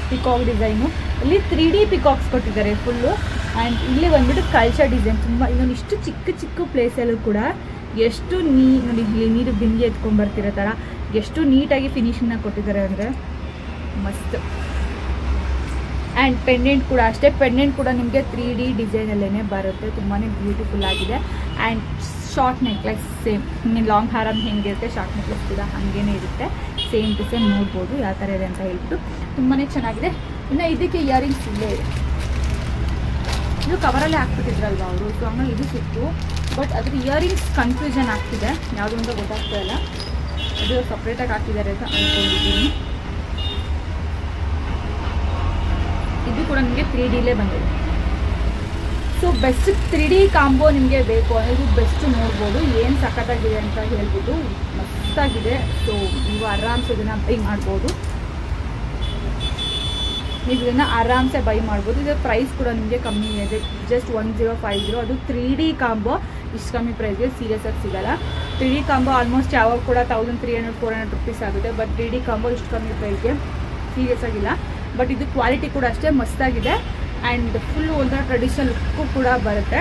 ಪಿಕಾಕ್ ಡಿಸೈನು, ಇಲ್ಲಿ 3D ಪಿಕಾಕ್ಸ್ ಕೊಟ್ಟಿದ್ದಾರೆ ಫುಲ್ಲು. ಆ್ಯಂಡ್ ಇಲ್ಲಿ ಬಂದ್ಬಿಟ್ಟು ಕಲ್ಚರ್ ಡಿಸೈನ್. ತುಂಬ ಇನ್ನೊಂದು ಇಷ್ಟು ಚಿಕ್ಕ ಪ್ಲೇಸಲ್ಲೂ ಕೂಡ ಎಷ್ಟು ನೋಡಿ, ಇಲ್ಲಿ ನೀರು ಬಿಂದಿ ಎತ್ಕೊಂಡ್ಬರ್ತಿರೋ ಥರ ಎಷ್ಟು ನೀಟಾಗಿ ಫಿನಿಶಿಂಗ್ನ ಕೊಟ್ಟಿದ್ದಾರೆ ಅಂದರೆ ಮಸ್ತ್. ಆ್ಯಂಡ್ ಪೆಂಡೆಂಟ್ ಕೂಡ ಅಷ್ಟೇ, ಪೆಂಡೆಂಟ್ ಕೂಡ ನಿಮಗೆ 3D ಡಿಸೈನಲ್ಲೇ ಬರುತ್ತೆ, ತುಂಬಾ ಬ್ಯೂಟಿಫುಲ್ ಆಗಿದೆ. And short necklace same, long haram ಹೆಂಗಿರುತ್ತೆ ಶಾರ್ಟ್ ನೆಕ್ಲೆಸ್ ಕೂಡ ಹಾಗೇ ಇರುತ್ತೆ. ಸೇಮ್ ಟು ಸೇಮ್ ನೋಡ್ಬೋದು ಯಾವ ಥರ ಇದೆ ಅಂತ ಹೇಳ್ಬಿಟ್ಟು. ತುಂಬಾ ಚೆನ್ನಾಗಿದೆ. ಇನ್ನು ಇದಕ್ಕೆ ಇಯರಿಂಗ್ಸ್ ಇಲ್ಲೇ ಇದೆ. ಇದು ಕವರಲ್ಲೇ ಹಾಕ್ಬಿಟ್ಟಿದ್ರಲ್ವ ಅವರು, ಸೊ ಆಮೇಲೆ ಇದು ಸಿಕ್ತು. ಬಟ್ ಅದ್ರ ಇಯರಿಂಗ್ಸ್ ಕನ್ಫ್ಯೂಷನ್ ಆಗ್ತಿದೆ, ಯಾವುದು ಅಂತ ಗೊತ್ತಾಗ್ತಾ ಇಲ್ಲ. ಅದು ಸಪ್ರೇಟಾಗಿ ಹಾಕಿದ್ದಾರೆ ಅಂತ ಅಂದ್ಕೊಂಡಿದ್ದೀನಿ. ಇದು ಕೂಡ ನಿಮಗೆ 3Dಲೇ ಬಂದಿದೆ. ಸೊ ಬೆಸ್ಟ್ 3D ಕಾಂಬೋ ನಿಮಗೆ ಬೇಕು ಅಂದರೆ ಇದು ಬೆಸ್ಟ್ ನೋಡ್ಬೋದು. ಏನು ಸಖತ್ತಾಗಿದೆ ಅಂತ ಹೇಳ್ಬಿಟ್ಟು ಮಸ್ತಾಗಿದೆ. ಸೊ ನೀವು ಆರಾಮ್ಸೆ ಇದನ್ನು ಬೈ ಮಾಡ್ಬೋದು. ನೀವು ಇದನ್ನು ಆರಾಮ್ಸೆ ಬೈ ಮಾಡ್ಬೋದು. ಇದರ ಪ್ರೈಸ್ ಕೂಡ ನಿಮಗೆ ಕಮ್ಮಿ ಇದೆ, ಜಸ್ಟ್ 1050. ಅದು 3D ಕಾಂಬೋ ಇಷ್ಟು ಕಮ್ಮಿ ಪ್ರೈಸ್ಗೆ ಸೀರಿಯಸ್ ಆಗಿ ಸಿಗೋಲ್ಲ. 3D ಕಾಂಬೋ ಆಲ್ಮೋಸ್ಟ್ ಯಾವಾಗ ಕೂಡ 1300-400 ರುಪೀಸ್ ಆಗುತ್ತೆ. ಬಟ್ 3D ಕಾಂಬೋ ಇಷ್ಟು ಕಮ್ಮಿ ಪ್ರೈಸ್ಗೆ ಸೀರಿಯಸ್ ಆಗಿಲ್ಲ. ಬಟ್ ಇದು ಕ್ವಾಲಿಟಿ ಕೂಡ ಅಷ್ಟೇ ಮಸ್ತಾಗಿದೆ. ಆ್ಯಂಡ್ ಫುಲ್ಲು ಒಂಥರ ಟ್ರೆಡಿಷನಲ್ ಲುಕ್ಕು ಕೂಡ ಬರುತ್ತೆ.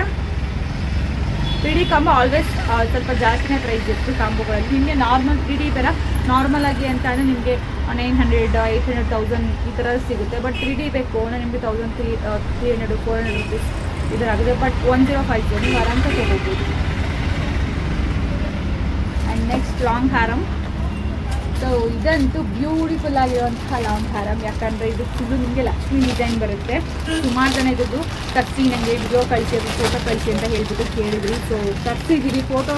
3D ಕಾಂಬೋ ಆಲ್ವೇಸ್ ಸ್ವಲ್ಪ ಜಾಸ್ತಿನೇ ಪ್ರೈಸ್ ಇತ್ತು ಕಾಂಬೋಗಳಲ್ಲಿ. ನಿಮಗೆ ನಾರ್ಮಲ್ 3D ಬೇರೆ ನಾರ್ಮಲ್ ಆಗಿ ಅಂತ ಅಂದರೆ ನಿಮಗೆ 900, 800, 1000 ಈ ಥರ ಸಿಗುತ್ತೆ. ಬಟ್ 3D ಬೇಕು ಅಂದರೆ ನಿಮಗೆ 1300, 400 ರುಪೀಸ್ ಇದರಾಗಿದೆ. ಬಟ್ 1050 ನೀವು ಆರಾಮ್ಸೆ ತೊಗೋಬೋದು. And next long haram. So ಇದಂತೂ ಬ್ಯೂಟಿಫುಲ್ ಆಗಿರುವಂತಹ ಲಾಂಗ್ ಹಾರಮ್, ಯಾಕಂದರೆ ಇದು ಫುಲ್ಲು ನಿಮಗೆ ಲಕ್ಷ್ಮಿ ಡಿಸೈನ್ ಬರುತ್ತೆ. ಸುಮಾರು ಜನ ಇದ್ದು ತರಿಸಿ ನನಗೆ ವಿಡಿಯೋ ಕಳಿಸಿ, ಅದು ಫೋಟೋ ಕಳಿಸಿ ಅಂತ ಹೇಳ್ಬಿಟ್ಟು ಕೇಳಿದ್ರಿ. ಸೊ ತರಿಸಿದ್ದೀರಿ ಫೋಟೋ.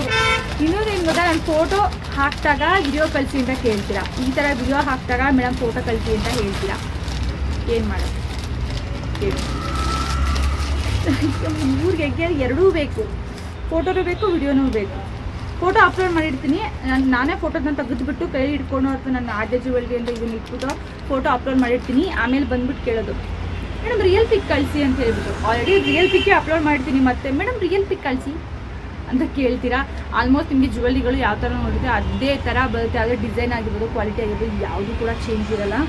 ಇನ್ನೊಂದು ಏನು ಗೊತ್ತಾ, ನಾನು ಫೋಟೋ ಹಾಕಿದಾಗ ವಿಡಿಯೋ ಕಳಿಸಿ ಅಂತ ಕೇಳ್ತೀರಾ. ಈ ಥರ ವಿಡಿಯೋ ಹಾಕಿದಾಗ ಮೇಡಮ್ ಫೋಟೋ ಕಳಿಸಿ ಅಂತ ಹೇಳ್ತೀರಾ. ಏನು ಮಾಡೋದು ಹೇಳಿ. ಊರಿಗೆ ಎರಡೂ ಬೇಕು, ಫೋಟೋನೂ ಬೇಕು ವಿಡಿಯೋನೂ ಬೇಕು. ಫೋಟೋ ಅಪ್ಲೋಡ್ ಮಾಡಿರ್ತೀನಿ, ನಾನೇ ಫೋಟೋದನ್ನ ತೆಗೆದುಬಿಟ್ಟು ಕೈ ಹಿಡ್ಕೊಂಡು ಅಥವಾ ನನ್ನ ಆದ್ಯ ಜುವೆಲ್ರಿ ಅಂತ ಇದನ್ನು ಇಟ್ಬಿಟ್ಟು ಫೋಟೋ ಅಪ್ಲೋಡ್ ಮಾಡಿರ್ತೀನಿ. ಆಮೇಲೆ ಬಂದ್ಬಿಟ್ಟು ಕೇಳೋದು ಮೇಡಮ್ ರಿಯಲ್ ಪಿಕ್ ಕಳಿಸಿ ಅಂತ ಹೇಳ್ಬಿಟ್ಟು. ಆಲ್ರೆಡಿ ರಿಯಲ್ ಪಿಕ್ಕೇ ಅಪ್ಲೋಡ್ ಮಾಡಿರ್ತೀನಿ, ಮತ್ತೆ ಮೇಡಮ್ ರಿಯಲ್ ಪಿಕ್ ಕಳಿಸಿ ಅಂತ ಕೇಳ್ತೀರಾ. ಆಲ್ಮೋಸ್ಟ್ ನಿಮಗೆ ಜುವೆಲ್ರಿಗಳು ಯಾವ ಥರ ನೋಡಿದ್ರೆ ಅದೇ ಥರ ಬರುತ್ತೆ. ಯಾವುದೇ ಡಿಸೈನ್ ಆಗಿರ್ಬೋದು, ಕ್ವಾಲಿಟಿ ಆಗಿರ್ಬೋದು, ಯಾವುದೂ ಕೂಡ ಚೇಂಜ್ ಇರೋಲ್ಲ.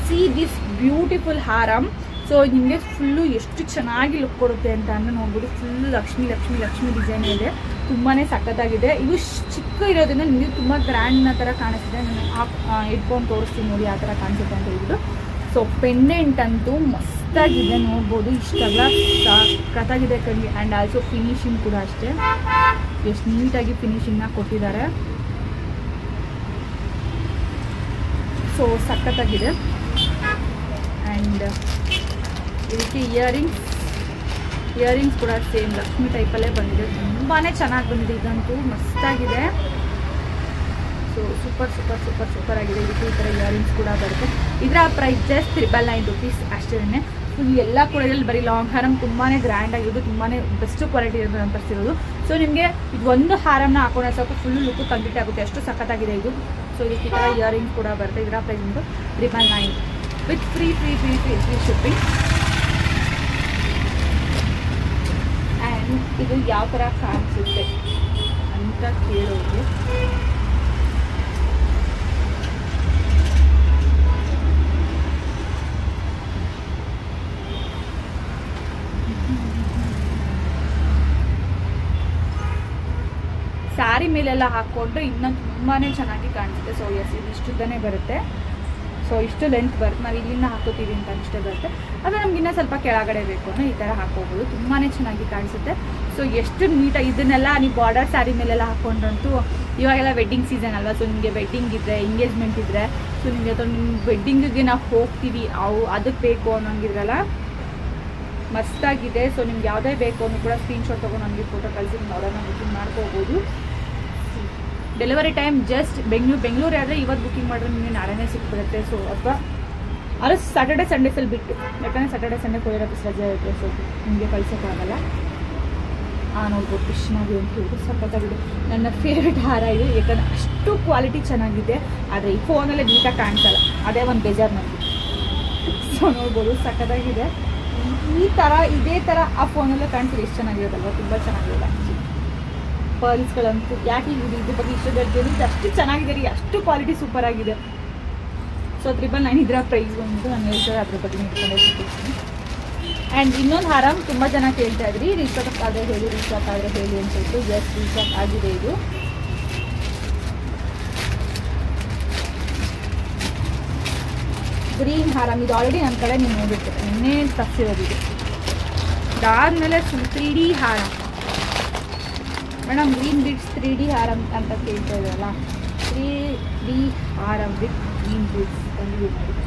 See this beautiful haram. So ನಿಮಗೆ ಫುಲ್ಲು ಎಷ್ಟು ಚೆನ್ನಾಗಿ ಲುಕ್ ಕೊಡುತ್ತೆ ಅಂತ ನೋಡ್ಬೋದು. ಫುಲ್ ಲಕ್ಷ್ಮಿ ಲಕ್ಷ್ಮಿ ಲಕ್ಷ್ಮಿ ಡಿಸೈನ್ ಇದೆ, ತುಂಬಾ ಸಖತ್ತಾಗಿದೆ. ಇದು ಚಿಕ್ಕ ಇರೋದ್ರಿಂದ ನಿಮಗೆ ತುಂಬ ಗ್ರ್ಯಾಂಡ್ನ ಥರ ಕಾಣಿಸ್ತಿದೆ. ನಾನು ಇಟ್ಕೊಂಡು ತೋರಿಸ್ತೀನಿ ನೋಡಿ ಯಾವ ಥರ ಕಾಣಿಸುತ್ತೆ ಅಂತ ಹೇಳ್ಬಿಟ್ಟು. ಸೊ ಪೆಂಡೆಂಟ್ ಅಂತೂ ಮಸ್ತಾಗಿದೆ ನೋಡ್ಬೋದು, ಇಷ್ಟೆಲ್ಲ ಸಖತ್ತಾಗಿದೆ ಕಣ್ಣಿಗೆ. ಆ್ಯಂಡ್ ಆಲ್ಸೋ ಫಿನಿಶಿಂಗ್ ಕೂಡ ಅಷ್ಟೇ, ಎಷ್ಟು ನೀಟಾಗಿ ಫಿನಿಶಿಂಗ್ನ ಕೊಟ್ಟಿದ್ದಾರೆ. ಸೊ ಸಖತ್ತಾಗಿದೆ. ಆ್ಯಂಡ್ ಇದಕ್ಕೆ ಇಯರಿಂಗ್ಸ್ ಕೂಡ ಸೇಮ್ ಲಕ್ಷ್ಮಿ ಟೈಪಲ್ಲೇ ಬಂದಿದೆ, ತುಂಬಾ ಚೆನ್ನಾಗಿ ಬಂದಿದೆ. ಇದಂತೂ ಮಸ್ತಾಗಿದೆ. So super super super super ಆಗಿದೆ. ಇದಕ್ಕೆ ಈ ಥರ ಇಯರಿಂಗ್ಸ್ ಕೂಡ ಬರುತ್ತೆ. ಇದರ ಪ್ರೈಸ್ ಜಸ್ಟ್ 999 rupees ಅಷ್ಟೇ. ಫುಲ್ ಎಲ್ಲ ಕೂಡ ಇದರಲ್ಲಿ ಬರೀ ಲಾಂಗ್ ಹಾರಂ ತುಂಬಾ ಗ್ರ್ಯಾಂಡ್ ಆಗಿರೋದು, ತುಂಬಾ ಬೆಸ್ಟ್ ಕ್ವಾಲಿಟಿ ಇರೋದು ಅಂತ ತರಿಸಿರೋದು. ಸೊ ನಿಮಗೆ ಇದು ಒಂದು ಹಾರಮ್ನ ಹಾಕೊಂಡ್ರೆ ಸಾಕು ಫುಲ್ ಲುಕ್ ಕಂಪ್ಲೀಟ್ ಆಗುತ್ತೆ, ಅಷ್ಟು ಸಖತ್ತಾಗಿದೆ ಇದು. ಸೊ ಇದಕ್ಕೆ ಈ ಥರ ಇಯರಿಂಗ್ಸ್ ಕೂಡ ಬರುತ್ತೆ. ಇದರ ಪ್ರೈಸ್ ಬಂದು 999 ವಿತ್ ಫ್ರೀ ಶಿಪ್ಪಿಂಗ್. ಆ್ಯಂಡ್ ಇದು ಯಾವ ಥರ ಕಾಣಿಸುತ್ತೆ ಅಂತ ಕೇಳೋದು. ಸ್ಯಾರಿ ಮೇಲೆಲ್ಲ ಹಾಕ್ಕೊಂಡು ಇನ್ನೂ ತುಂಬಾ ಚೆನ್ನಾಗಿ ಕಾಣಿಸುತ್ತೆ. ಸೊ ಎಸ್, ಇದು ಇಷ್ಟುದ್ದನೇ ಬರುತ್ತೆ. ಸೊ ಇಷ್ಟು ಲೆಂತ್ ಬರುತ್ತೆ. ನಾವು ಇಲ್ಲಿಂದ ಹಾಕೋತೀವಿ ಅಂತ ಇಷ್ಟೇ ಬರುತ್ತೆ. ಅದು ನಮ್ಗೆ ಇನ್ನೂ ಸ್ವಲ್ಪ ಕೆಳಗಡೆ ಬೇಕು ಅಂದರೆ ಈ ಥರ ಹಾಕೋಬೋದು, ತುಂಬಾ ಚೆನ್ನಾಗಿ ಕಾಣಿಸುತ್ತೆ. ಸೊ ಎಷ್ಟು ನೀಟಾಗಿ ಇದನ್ನೆಲ್ಲ ನೀವು ಬಾರ್ಡರ್ ಸ್ಯಾರಿ ಮೇಲೆಲ್ಲ ಹಾಕ್ಕೊಂಡ್ರಂತೂ, ಇವಾಗೆಲ್ಲ ವೆಡ್ಡಿಂಗ್ ಸೀಸನ್ ಅಲ್ವಾ. ಸೊ ನಿಮಗೆ ವೆಡ್ಡಿಂಗ್ ಇದ್ದರೆ, ಎಂಗೇಜ್ಮೆಂಟ್ ಇದ್ದರೆ, ಸೊ ನಿಮಗೆ ಅಥವಾ ನಿಮ್ಮ ವೆಡ್ಡಿಂಗಿಗೆ ನಾವು ಹೋಗ್ತೀವಿ ಅದಕ್ಕೆ ಬೇಕು ಅನ್ನೋಂಗಿದ್ರಲ್ಲ, ಮಸ್ತಾಗಿದೆ. ಸೊ ನಿಮ್ಗೆ ಯಾವುದೇ ಬೇಕು ಅನ್ನೋ ಕೂಡ ಸ್ಕ್ರೀನ್ಶಾಟ್ ತೊಗೊಂಡು ನಮಗೆ ಫೋಟೋ ಕಳಿಸಿ ನೋಡೋಣ, ಬುಕಿಂಗ್ ಮಾಡ್ಕೋಬೋದು. ಡೆಲಿವರಿ ಟೈಮ್ ಜಸ್ಟ್ ಬೆಂಗಳೂರು ಆದರೆ ಇವತ್ತು ಬುಕಿಂಗ್ ಮಾಡಿದ್ರೆ ನಿಮಗೆ ನಾಳೆನೇ ಸಿಕ್ಬಿಡುತ್ತೆ. ಸೊ ಅಥವಾ ಅದು ಸ್ಯಾಟರ್ಡೆ ಸಂಡೇಸಲ್ಲಿ ಬಿಟ್ಟು, ಯಾಕಂದರೆ ಸ್ಯಾಟರ್ಡೆ ಸಂಡೇ ಕೊರಿಯರ್ ಆಫೀಸ್ ರಜೆ ಇರುತ್ತೆ. ಸೊ ನಿಮಗೆ ಕಳ್ಸೋಕ್ಕಾಗಲ್ಲ. ನೋಡ್ಬೋದು ಕೃಷ್ಣಾಗಿ ಅಂತ ಹೇಳಿದ್ರು ಸಖತ್ತಾಗಿದೆ. ನನ್ನ ಫೇವ್ರೆಟ್ ಹಾರ ಇದು, ಯಾಕಂದರೆ ಅಷ್ಟು ಕ್ವಾಲಿಟಿ ಚೆನ್ನಾಗಿದೆ. ಆದರೆ ಈ ಫೋನಲ್ಲೇ ನೀಟಾಗಿ ಕಾಣಿಸಲ್ಲ, ಅದೇ ಒಂದು ಬೇಜಾರು ನನಗೆ. ಸೊ ನೋಡ್ಬೋದು ಸಖತ್ತಾಗಿದೆ. ಇದೇ ಥರ ಆ ಫೋನಲ್ಲೇ ಕಾಣಿಸಿದ್ರೆ ಎಷ್ಟು ಚೆನ್ನಾಗಿರೋದಲ್ವ, ತುಂಬ ಚೆನ್ನಾಗಿರೋದು. ಪರ್ಲ್ಸ್ಗಳಂತೂ ಯಾಕೆ ಇದ್ರ ಬಗ್ಗೆ ಇಷ್ಟು ದೊಡ್ಡ ಅಷ್ಟು ಚೆನ್ನಾಗಿದೆ ರೀ, ಅಷ್ಟು ಕ್ವಾಲಿಟಿ ಸೂಪರ್ ಆಗಿದೆ. ಸೊ 999 ಇದರ ಪ್ರೈಸ್ ಬಂದು ನಾನು ಹೇಳ್ತಾರೆ, ಅದ್ರ ಬಗ್ಗೆ ಇಟ್ಕೊಂಡೇ ಸಿಗ್ತೀನಿ. ಆ್ಯಂಡ್ ಇನ್ನೊಂದು ಹಾರಂ ತುಂಬ ಜನ ಕೇಳ್ತಾ ಇದ್ರಿ, ರೀಚಾಕ್ ಆದರೆ ಹೇಳಿ ಅಂತ ಹೇಳ್ತು. ಜಸ್ಟ್ ರೀಚಾಕ್ ಆಗಿದೆ ಇದು. ಗ್ರೀನ್ ಹಾರಂ ಇದು ಆಲ್ರೆಡಿ ನನ್ನ ಕಡೆ ನೀವು ನೋಡಿರ್ತೀರ, ನಿನ್ನೆ ತರಿಸಿರೋದು ಇದು. ಅದಾದಮೇಲೆ 3D ಹಾರಂ ಮೇಡಮ್, ಗ್ರೀನ್ ಬಿಡ್ಸ್ 3D ಹಾರಂ ಅಂತ ಕೇಳ್ತಾ ಇದ್ರಲ್ಲ, 3D ಹಾರಂ ವಿತ್ ಗ್ರೀನ್ ಬಿಡ್ಸ್ ಬಂದಿದೆ ನೋಡಿ.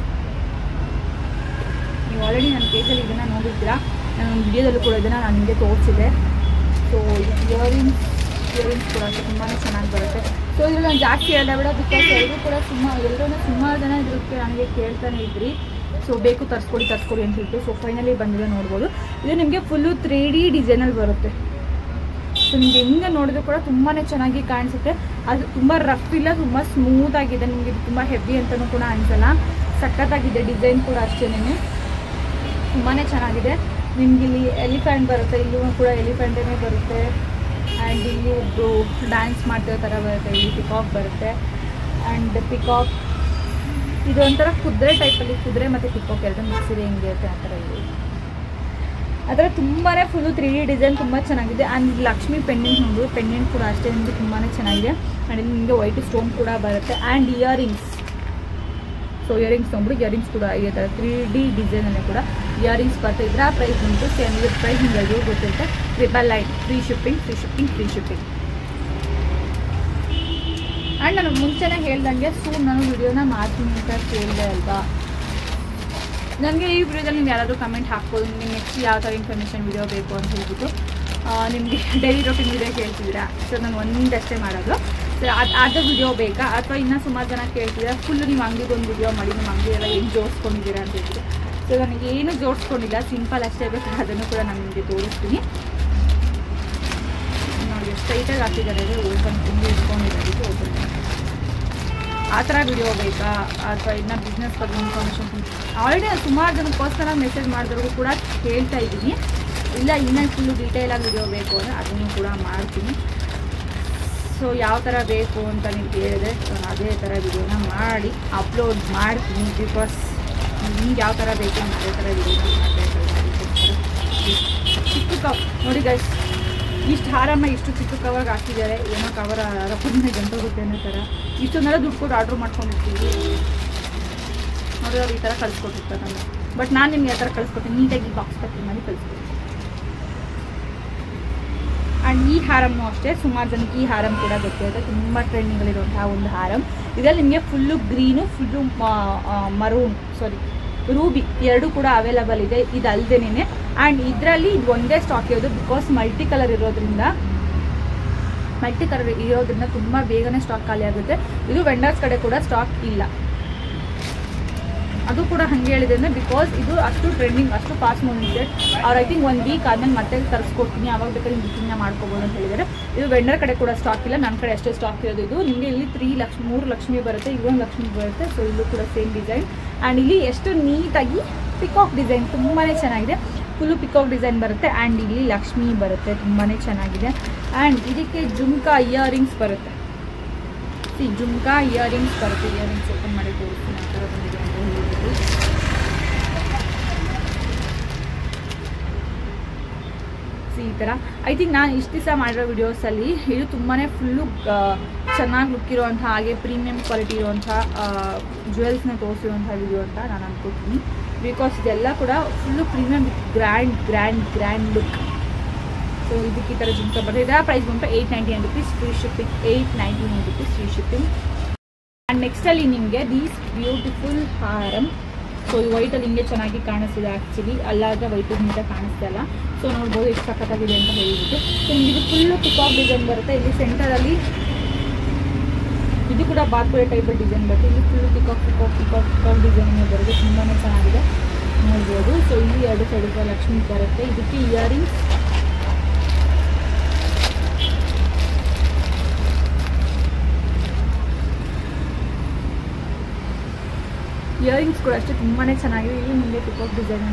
ನೀವು ಆಲ್ರೆಡಿ ನನ್ನ ಪೇಜಲ್ಲಿ ಇದನ್ನು ನೋಡಿದ್ದೀರಾ, ನಾನು ಒಂದು ವಿಡಿಯೋದಲ್ಲೂ ಕೂಡ ಇದನ್ನು ನಾನು ನಿಮಗೆ ತೋರಿಸಿದೆ. ಸೊ ಇಯರಿಂಗ್ಸ್ ಕೂಡ ತುಂಬಾ ಚೆನ್ನಾಗಿ ಬರುತ್ತೆ. ಸೊ ಇದ್ರಲ್ಲಿ ನಾನು ಜಾಸ್ತಿ ಹೇಳ್ದೆ ಬಿಡ, ಬಿಕಾಸ್ ಎಲ್ಲರೂ ಕೂಡ ಸುಮಾರು ಜನ ಇದಕ್ಕೆ ನನಗೆ ಕೇಳ್ತಾನೆ ಇದ್ರಿ. ಸೊ ಬೇಕು ತರಿಸ್ಕೊಡಿ ಅಂತ ಹೇಳ್ತು. ಸೊ ಫೈನಲಿ ಬಂದಿದೆ ನೋಡ್ಬೋದು. ಇದು ನಿಮಗೆ ಫುಲ್ಲು 3D ಡಿಸೈನಲ್ಲಿ ಬರುತ್ತೆ. ಸೊ ನಿಮಗೆ ಹೆಂಗೆ ನೋಡಿದ್ರು ಕೂಡ ತುಂಬಾ ಚೆನ್ನಾಗಿ ಕಾಣಿಸುತ್ತೆ. ಅದು ತುಂಬ ರಫ್ ಇಲ್ಲ, ತುಂಬ ಸ್ಮೂತ್ ಆಗಿದೆ. ನಿಮಗೆ ಇದು ತುಂಬ ಹೆವಿ ಅಂತಲೂ ಕೂಡ ಅನಿಸಲ್ಲ, ಸಖತ್ತಾಗಿದೆ. ಡಿಸೈನ್ ಕೂಡ ಅಷ್ಟೇ ತುಂಬಾ ಚೆನ್ನಾಗಿದೆ. ನಿಮ್ಗೆ ಇಲ್ಲಿ ಎಲಿಫೆಂಟ್ ಬರುತ್ತೆ, ಇಲ್ಲೂ ಕೂಡ ಎಲಿಫೆಂಟೇ ಬರುತ್ತೆ. ಆ್ಯಂಡ್ ಇಲ್ಲಿ ಒಬ್ಬರು ಡ್ಯಾನ್ಸ್ ಮಾಡ್ತಿರೋ ಥರ ಬರುತ್ತೆ, ಇಲ್ಲಿ ಪಿಕಾಕ್ ಬರುತ್ತೆ. ಆ್ಯಂಡ್ ಪಿಕಾಕ್ ಇದು ಒಂಥರ ಕುದುರೆ ಟೈಪಲ್ಲಿ, ಕುದುರೆ ಮತ್ತು ಪಿಕಾಕ್ ಎರಡು ಮಿಕ್ಸಿದೆ ಹೆಂಗೆ ಇರುತ್ತೆ ಆ ಥರ ಇದೆ. ಅದರ ತುಂಬಾ ಫುಲ್ಲು 3D ಡಿಸೈನ್ ತುಂಬ ಚೆನ್ನಾಗಿದೆ. ಆ್ಯಂಡ್ ಲಕ್ಷ್ಮಿ ಪೆಂಡೆಂಟ್ ನೋಡು, ಪೆಂಡೆಂಟ್ ಕೂಡ ಅಷ್ಟೇ ನಿಮಗೆ ತುಂಬಾ ಚೆನ್ನಾಗಿದೆ. ಆ್ಯಂಡ್ ಇಲ್ಲಿ ನಿಮಗೆ ವೈಟ್ ಸ್ಟೋನ್ ಕೂಡ ಬರುತ್ತೆ. ಆ್ಯಂಡ್ ಇಯರಿಂಗ್ಸ್, ಸೊ ಇಯರಿಂಗ್ಸ್ ತೊಗೊಂಡು ಇಯರಿಂಗ್ಸ್ ಕೂಡ ಇದೇ ಥರ 3D ಡಿಸೈನಲ್ಲೇ ಕೂಡ ಇಯರಿಂಗ್ಸ್ ಬರುತ್ತೆ. ಇದರ ಪ್ರೈಸ್ ಬಂತು ಸೇಮ್, ಇದ್ರ ಪ್ರೈಸ್ ನಿಮಗೆ ಎಲ್ಲರಿಗೂ ಗೊತ್ತಿರುತ್ತೆ 999 ಫ್ರೀ ಶಿಪ್ಪಿಂಗ್. ಆ್ಯಂಡ್ ನಾನು ಮುಂಚೆನೇ ಹೇಳ್ದಂಗೆ ನಾನು ವಿಡಿಯೋನ ಮಾಡ್ತೀನಿ ಅಂತ ಕೇಳಿದೆ ಅಲ್ವಾ. ನನಗೆ ಈ ವಿಡಿಯೋದಲ್ಲಿ ನೀವು ಯಾರಾದರೂ ಕಮೆಂಟ್ ಹಾಕ್ಬೋದು, ನಿಮಗೆ ನೆಕ್ಸ್ಟ್ ಯಾವ ಥರ ಇನ್ಫಾರ್ಮೇಷನ್ ವಿಡಿಯೋ ಬೇಕು ಅಂತ ಹೇಳ್ಬಿಟ್ಟು. ನಿಮಗೆ ಡೈಲಿ ರೂಟೀನ್ ವಿಡಿಯೋ ಕೇಳ್ತಿದ್ದೀರಾ, ಸೊ ನಾನು ಒಂದಷ್ಟೇ ಮಾಡೋದು. ಸೊ ಅದು ವಿಡಿಯೋ ಬೇಕಾ, ಅಥವಾ ಇನ್ನೂ ಸುಮಾರು ಜನ ಕೇಳ್ತಿದ್ದೀರಾ ಫುಲ್ಲು ನಿಮ್ಮ ಅಂಗಡಿಗೊಂದು ವಿಡಿಯೋ ಮಾಡಿ, ನಿಮ್ಮ ಅಂಗಡಿ ಎಲ್ಲ ಏನು ಜೋಡಿಸ್ಕೊಂಡಿದ್ದೀರಾ ಅಂತ ಹೇಳ್ಬಿಟ್ಟು. ಸೊ ನನಗೆ ಏನು ಜೋಡಿಸ್ಕೊಂಡಿಲ್ಲ, ಸಿಂಪಲ್ ಅಷ್ಟೇ ಬೇಕು, ಅದನ್ನು ಕೂಡ ನಾನು ನಿಮಗೆ ತೋರಿಸ್ತೀನಿ ನೋಡಿ. ಸ್ಟ್ರೈಟಾಗಿ ಹಾಕಿದ್ದಾರೆ, ಓಪನ್ ತುಂಬ ಇಟ್ಕೊಂಡಿರೋದಕ್ಕೆ ಓಪನ್ ಆ ಥರ ವಿಡಿಯೋ ಬೇಕಾ, ಅಥವಾ ಇನ್ನೂ ಬಿಸ್ನೆಸ್ ಬಗ್ಗೆ ಇನ್ಫಾರ್ಮೇಷನ್. ಆಲ್ರೆಡಿ ನಾನು ಸುಮಾರು ಜನ ಪರ್ಸ್ನಲಾಗಿ ಮೆಸೇಜ್ ಮಾಡಿದ್ರಿಗೂ ಕೂಡ ಹೇಳ್ತಾ ಇದ್ದೀನಿ, ಇಲ್ಲ ಇನ್ನೂ ಫುಲ್ಲು ಡೀಟೇಲಾಗಿ ವಿಡಿಯೋ ಬೇಕು ಅಂದರೆ ಅದನ್ನು ಕೂಡ ಮಾಡ್ತೀನಿ. ಸೊ ಯಾವ ಥರ ಬೇಕು ಅಂತ ನೀವು ಕೇಳಿದ್ರೆ ನಾನು ಅದೇ ಥರ ವಿಡಿಯೋನ ಮಾಡಿ ಅಪ್ಲೋಡ್ ಮಾಡ್ತೀನಿ. ಬಿಕಾಸ್ ನಿಮ್ಗೆ ಯಾವ ಥರ ಬೇಕು ಅದೇ ಥರ ವಿಡಿಯೋನ ಮಾಡ್ತಾ ಚಿಕ್ಕ ಕವ್ ನೋಡಿ ಗೈಸ್, ಇಷ್ಟು ಹಾರಮ್ಮ ಇಷ್ಟು ಚಿಕ್ಕ ಕವರ್ಗೆ ಹಾಕಿದ್ದಾರೆ. ಏನೋ ಕವರ್ ರಪ್ಪನೇ ಗಂಟೋಗುತ್ತೆ ಅನ್ನೋ ಥರ ಇಷ್ಟೊಂದೆಲ್ಲ ದುಡ್ಡು ಕೊಟ್ಟು ಆರ್ಡ್ರ್ ಮಾಡ್ಕೊಂಡಿರ್ತೀವಿ ನೋಡಿ. ಅವ್ರು ಈ ಥರ ಕಳಿಸ್ಕೊಟ್ಟಿರ್ತಾರೆ ನಾನು, ಬಟ್ ನಾನು ನಿಮ್ಗೆ ಯಾವ ಥರ ಕಳಿಸ್ಕೊಡ್ತೀನಿ, ನೀಟಾಗಿ ಬಾಕ್ಸ್ ಪ್ಯಾಕಿಂಗ್ ಮಾಡಿ ಕಳಿಸ್ಕೊಡ್ತೀನಿ. ಆ್ಯಂಡ್ ಈ ಹಾರಮ್ಮು ಅಷ್ಟೇ, ಸುಮಾರು ಜನಕ್ಕೆ ಈ ಹಾರಮ್ ಕೂಡ ಗೊತ್ತಿರುತ್ತೆ, ತುಂಬ ಟ್ರೆಂಡಿಂಗಲ್ಲಿರುವಂತಹ ಒಂದು ಹಾರಮ್. ಇದರಲ್ಲಿ ನಿಮಗೆ ಫುಲ್ಲು ಗ್ರೀನು, ಫುಲ್ಲು ರೂಬಿ ಎರಡೂ ಕೂಡ ಅವೈಲಬಲ್ ಇದೆ. ಇದು ಅಲ್ಲದೇನೆ ಆ್ಯಂಡ್ ಇದರಲ್ಲಿ ಇದು ಒಂದೇ ಸ್ಟಾಕ್ ಇರೋದು, ಬಿಕಾಸ್ ಮಲ್ಟಿ ಕಲರ್ ಇರೋದ್ರಿಂದ ತುಂಬ ಬೇಗನೆ ಸ್ಟಾಕ್ ಖಾಲಿ ಆಗುತ್ತೆ. ಇದು ವೆಂಡರ್ಸ್ ಕಡೆ ಕೂಡ ಸ್ಟಾಕ್ ಇಲ್ಲ, ಅದು ಕೂಡ ಹಾಗೆ ಹೇಳಿದ್ರೆ ಬಿಕಾಸ್ ಇದು ಅಷ್ಟು ಟ್ರೆಂಡಿಂಗ್, ಅಷ್ಟು ಫಾಸ್ಟ್ ಮೂವಿಂಗ್. ಅವ್ರು ಐ ಥಿಂಕ್ 1 ವೀಕ್ ಆದ್ಮೇಲೆ ಮತ್ತೆ ತರಿಸ್ಕೊಡ್ತೀನಿ, ಆವಾಗ ಬೇಕಾದ್ರೆ ಬುಕ್ಕಿಂಗ್ನ ಮಾಡ್ಕೋಬೋದು ಅಂತ ಹೇಳಿದ್ದಾರೆ. ಇದು ವೆಂಡರ್ ಕಡೆ ಕೂಡ ಸ್ಟಾಕ್ ಇಲ್ಲ, ನನ್ನ ಕಡೆ ಅಷ್ಟೇ ಸ್ಟಾಕ್ ಇರೋದು. ಇದು ನಿಮಗೆ ಇಲ್ಲಿ 3 ಲಕ್ಷ್ಮಿ ಬರುತ್ತೆ, ಇದೊಂದು ಲಕ್ಷ್ಮಿ ಬರುತ್ತೆ. ಸೊ ಇಲ್ಲೂ ಕೂಡ ಸೇಮ್ ಡಿಸೈನ್. ಆ್ಯಂಡ್ ಇಲ್ಲಿ ಎಷ್ಟು ನೀಟಾಗಿ ಪಿಕಾಕ್ ಡಿಸೈನ್ ತುಂಬಾ ಚೆನ್ನಾಗಿದೆ, ಫುಲ್ಲು ಪಿಕಾಕ್ ಡಿಸೈನ್ ಬರುತ್ತೆ. ಆ್ಯಂಡ್ ಇಲ್ಲಿ ಲಕ್ಷ್ಮಿ ಬರುತ್ತೆ, ತುಂಬಾ ಚೆನ್ನಾಗಿದೆ. ಆ್ಯಂಡ್ ಇದಕ್ಕೆ ಜುಮ್ಕಾ ಇಯರಿಂಗ್ಸ್ ಬರುತ್ತೆ, ಜುಮ್ಕಾ ಇಯರಿಂಗ್ಸ್ ಬರುತ್ತೆ. ಇಯರಿಂಗ್ಸ್ ಓಪನ್ ಮಾಡಿ ತೋರಿಸ್ತೀನಿ ಆ ಥರ ಬಂದಿದೆ ಅಂತ ಹೇಳಿಬಿಟ್ಟು. ಈ ಥರ ಐ ಥಿಂಕ್ ನಾನು ಇಷ್ಟು ದಿವಸ ಮಾಡಿರೋ ವಿಡಿಯೋಸಲ್ಲಿ ಇದು ತುಂಬಾ ಫುಲ್ಲು ಚೆನ್ನಾಗಿ ಲುಕ್ ಇರುವಂಥ, ಹಾಗೆ ಪ್ರೀಮಿಯಂ ಕ್ವಾಲಿಟಿ ಇರುವಂಥ ಜ್ಯುವೆಲ್ಸ್ನ ತೋರಿಸಿರುವಂಥ ವಿಡಿಯೋ ಅಂತ ನಾನು ಅನ್ಕೋತೀನಿ. ಬಿಕಾಸ್ ಇದೆಲ್ಲ ಕೂಡ full premium grand look. So ಇದಕ್ಕೆ ಈ ಥರ ಜುಮ್ಕಾ ಬರ್ತದೆ. ಇದರ ಪ್ರೈಸ್ ಬಂತು 899 rupees free shipping. 899 rupees free shipping. And ನೆಕ್ಸ್ಟಲ್ಲಿ ನಿಮಗೆ ದೀಸ್ ಬ್ಯೂಟಿಫುಲ್ ಹಾರಮ್. ಸೊ ಈ ವೈಟಲ್ಲಿ ಹಿಂಗೆ ಚೆನ್ನಾಗಿ ಕಾಣಿಸ್ತಿದೆ, ಆ್ಯಕ್ಚುಲಿ ಅಲ್ಲಾದರೆ ವೈಟು ನೀಟಾಗಿ ಕಾಣಿಸ್ತಿಲ್ಲ. ಸೊ ನೋಡ್ಬೋದು ಎಷ್ಟು ಸಖತ್ತಾಗಿದೆ ಅಂತ ಹೇಳಿಬಿಟ್ಟು. ಸೊ ನಿಮಗೆ ಫುಲ್ಲು ಪಿಕಾಕ್ ಡಿಸೈನ್ ಬರುತ್ತೆ. ಇಲ್ಲಿ ಸೆಂಟರಲ್ಲಿ ಇದು ಕೂಡ ಬಾತ್ಕೋಡೆ ಟೈಪ್ ಡಿಸೈನ್ ಬರುತ್ತೆ. ಇಲ್ಲಿ ಫುಲ್ಲು ಪಿಕಾಕ್ ಡಿಸೈನ್ ಬರುತ್ತೆ, ತುಂಬಾ ಚೆನ್ನಾಗಿದೆ ನೋಡ್ಬೋದು. ಸೊ ಇಲ್ಲಿ 2 ಸೈಡ್ ಲಕ್ಷ್ಮಿ ಬರುತ್ತೆ. ಇದಕ್ಕೆ ಇಯರಿಂಗ್ಸ್, ಇಯರಿಂಗ್ಸ್ ಕೂಡ ಅಷ್ಟೇ ತುಂಬಾ ಚೆನ್ನಾಗಿದೆ. ಇಲ್ಲಿ ನಿಮಗೆ ಪಿಕಾಕ್ ಡಿಸೈನ್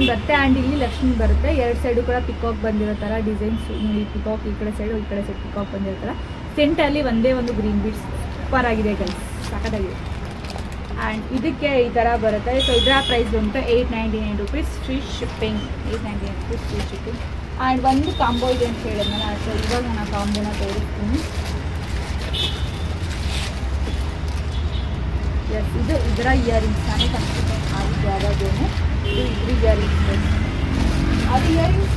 ಬರುತ್ತೆ. ಆ್ಯಂಡ್ ಇಲ್ಲಿ ಲಕ್ಷ್ಮಿ ಬರುತ್ತೆ. 2 ಸೈಡು ಕೂಡ ಪಿಕಾಕ್ ಬಂದಿರೋ ಥರ ಡಿಸೈನ್ಸ್. ಇಲ್ಲಿ ಪಿಕಾಕ್ ಈ ಕಡೆ ಸೈಡು, ಈ ಕಡೆ ಸೈಡ್ ಪಿಕಾಕ್ ಬಂದಿರೋ ಥರ. ಸೆಂಟಲ್ಲಿ ಒಂದೇ ಒಂದು ಗ್ರೀನ್ ಬೀಡ್ಸ್ ಸೂಪರ್ ಆಗಿದೆ ಗೈಸ್, ಸಾಕತ್ತಾಗಿದೆ. ಆ್ಯಂಡ್ ಇದಕ್ಕೆ ಈ ಥರ ಬರುತ್ತೆ. ಸೊ ಇದರ ಪ್ರೈಸ್ ಬಂತು 899 rupees free shipping. 899 rupees free shipping. And ಒಂದು ಕಾಂಬೋ ಇದೆ ಅಂತ ಹೇಳಿದ್ನಲ್ಲ, ಸೊ ಇವಾಗ ನಾನು ಆ ಕಾಂಬೋನ ತೋರಿಸ್ತೀನಿ. ಎಸ್, ಇದು ಇದರ ಇಯರಿಂಗ್ಸ್ ನಾನೇ ಕನ್ಫ್ಯೂಷನ್ ಆಗಿದ್ದು ಯಾವಾಗೇನು. ಇದು ಇದ್ರ ಇಯರಿಂಗ್ಸ್, ಅದು ಇಯರಿಂಗ್ಸ್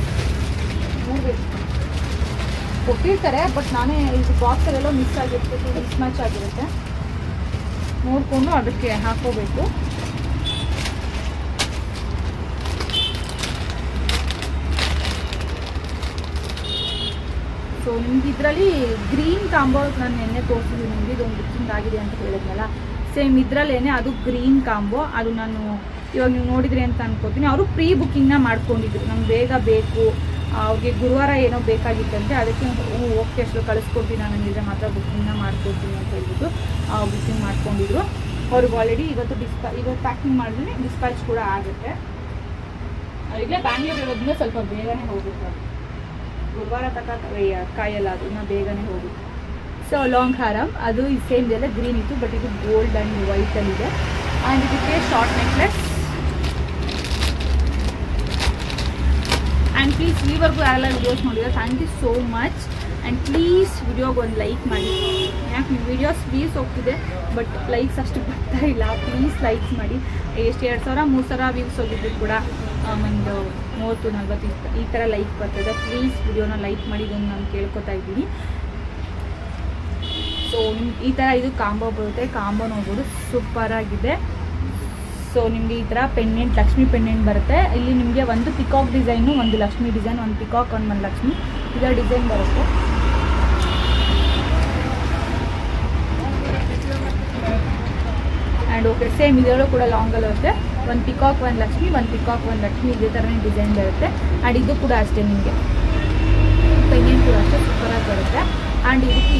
ನೋಡಬೇಕು ಕೊಟ್ಟಿರ್ತಾರೆ, ಬಟ್ ನಾನೇ ಇದು ಬಾಕ್ಸಲ್ಲೆಲ್ಲೋ ಮಿಸ್ ಆಗಿರ್ತದೆ, ಮಿಸ್ಮ್ಯಾಚ್ ಆಗಿರುತ್ತೆ, ನೋಡಿಕೊಂಡು ಅದಕ್ಕೆ ಹಾಕೋಬೇಕು. ಸೊ ನಿಮ್ಗೆ ಇದರಲ್ಲಿ ಗ್ರೀನ್ ಕಾಂಬೋ ನಾನು ನೆನ್ನೆ ತೋರಿಸಿದ್ದೀನಿ ನಿಮಗೆ, ಇದೊಂದು ಬುಕ್ಕಿಂಗ್ ಆಗಿದೆ ಅಂತ ಹೇಳಿದ್ನಲ್ಲ, ಸೇಮ್ ಇದರಲ್ಲೇನೆ ಅದು ಗ್ರೀನ್ ಕಾಂಬೋ. ಅದು ನಾನು ಇವಾಗ ನೀವು ನೋಡಿದ್ರಿ ಅಂತ ಅನ್ಕೋತೀನಿ. ಅವರು ಪ್ರೀ ಬುಕ್ಕಿಂಗ್ನ ಮಾಡ್ಕೊಂಡಿದ್ರು, ನಮ್ಗೆ ಬೇಗ ಬೇಕು, ಅವ್ರಿಗೆ ಗುರುವಾರ ಏನೋ ಬೇಕಾಗಿತ್ತಂತೆ, ಅದಕ್ಕೆ ಓಕೆ ಅಷ್ಟು ಕಳಿಸ್ಕೊಡ್ತೀನಿ ನಾನು, ನಿಜ ಮಾತ್ರ ಬುಕ್ಕಿಂಗ್ನ ಮಾಡ್ಕೊಡ್ತೀನಿ ಅಂತ ಹೇಳ್ಬಿಟ್ಟು ಬುಕ್ಕಿಂಗ್ ಮಾಡ್ಕೊಂಡಿದ್ರು. ಅವ್ರಿಗೆ ಆಲ್ರೆಡಿ ಇವತ್ತು ಪ್ಯಾಕಿಂಗ್ ಮಾಡಿದ್ರೆ ಡಿಸ್ಪ್ಯಾಚ್ ಕೂಡ ಆಗುತ್ತೆ. ಈಗಲೇ ಬ್ಯಾಂಗ್ಳೂರ್ ಇರೋದ್ರಿಂದ ಸ್ವಲ್ಪ ಬೇಗನೆ ಹೋಗುತ್ತೆ, ಗುರುವಾರ ತನಕ ಕಾಯಲ್ಲ, ಅದನ್ನ ಬೇಗನೆ ಹೋಗುತ್ತೆ. ಸೊ ಲಾಂಗ್ ಹಾರಮ್ ಅದು ಸೇಮ್ ಇದೆಲ್ಲ ಗ್ರೀನ್ ಇತ್ತು, ಬಟ್ ಇದು ಗೋಲ್ಡ್ ಆ್ಯಂಡ್ ವೈಟಲ್ಲಿದೆ. ಆ್ಯಂಡ್ ಇದಕ್ಕೆ ಶಾರ್ಟ್ ನೆಕ್ಲೆಸ್. ಆ್ಯಂಡ್ ಪ್ಲೀಸ್ ಇಲ್ಲಿವರೆಗೂ ಯಾರೆಲ್ಲ ವಿಡಿಯೋಸ್ ನೋಡಿದ್ರೆ thank you so much. And please ವಿಡಿಯೋಗೆ ಒಂದು ಲೈಕ್ ಮಾಡಿ. ಯಾಕೆ ವಿಡಿಯೋಸ್ ವ್ಯೂಸ್ ಹೋಗ್ತಿದೆ, ಬಟ್ ಲೈಕ್ಸ್ ಅಷ್ಟು ಬರ್ತಾ ಇಲ್ಲ. ಪ್ಲೀಸ್ ಲೈಕ್ಸ್ ಮಾಡಿ. ಎಷ್ಟು 2,000 3,000 ವ್ಯೂಸ್ ಹೋಗಿದ್ರು ಕೂಡ ಒಂದು 30-40 ಈ ಥರ ಲೈಕ್ ಬರ್ತದೆ. ಪ್ಲೀಸ್ ವಿಡಿಯೋನ ಲೈಕ್ ಮಾಡಿ, ಇದನ್ನು ನಾನು ಕೇಳ್ಕೊತಾ ಇದ್ದೀನಿ. ಸೊ ಈ ಥರ ಇದು ಕಾಂಬೋ ಬರುತ್ತೆ. ಕಾಂಬೋ ನೋಡ್ಬೋದು ಸೂಪರಾಗಿದೆ. ಸೊ ನಿಮಗೆ ಈ ಥರ ಪೆಂಡೆಂಟ್, ಲಕ್ಷ್ಮಿ ಪೆಂಡೆಂಟ್ ಬರುತ್ತೆ. ಇಲ್ಲಿ ನಿಮಗೆ ಒಂದು ಪಿಕಾಕ್ ಡಿಸೈನು, ಒಂದು ಲಕ್ಷ್ಮಿ ಡಿಸೈನ್, ಒಂದು ಪಿಕಾಕ್, ಒಂದು ಲಕ್ಷ್ಮಿ ಇದರ ಡಿಸೈನ್ ಬರುತ್ತೆ. ಆ್ಯಂಡ್ ಓಕೆ ಸೇಮ್ ಇದರಲ್ಲೂ ಕೂಡ ಲಾಂಗಲ್ಲಿ ಬರುತ್ತೆ. ಒಂದು ಪಿಕಾಕ್, ಒಂದು ಲಕ್ಷ್ಮಿ, ಒಂದು ಪಿಕಾಕ್, ಒಂದು ಲಕ್ಷ್ಮಿ, ಇದೇ ಥರನೇ ಡಿಸೈನ್ ಬರುತ್ತೆ. ಆ್ಯಂಡ್ ಇದು ಕೂಡ ಅಷ್ಟೇ, ನಿಮಗೆ ಪೆಂಡೆಂಟ್ ಕೂಡ ಅಷ್ಟೇ ಸೂಪರಾಗಿ ಬರುತ್ತೆ. ಆ್ಯಂಡ್ ಇದಕ್ಕೆ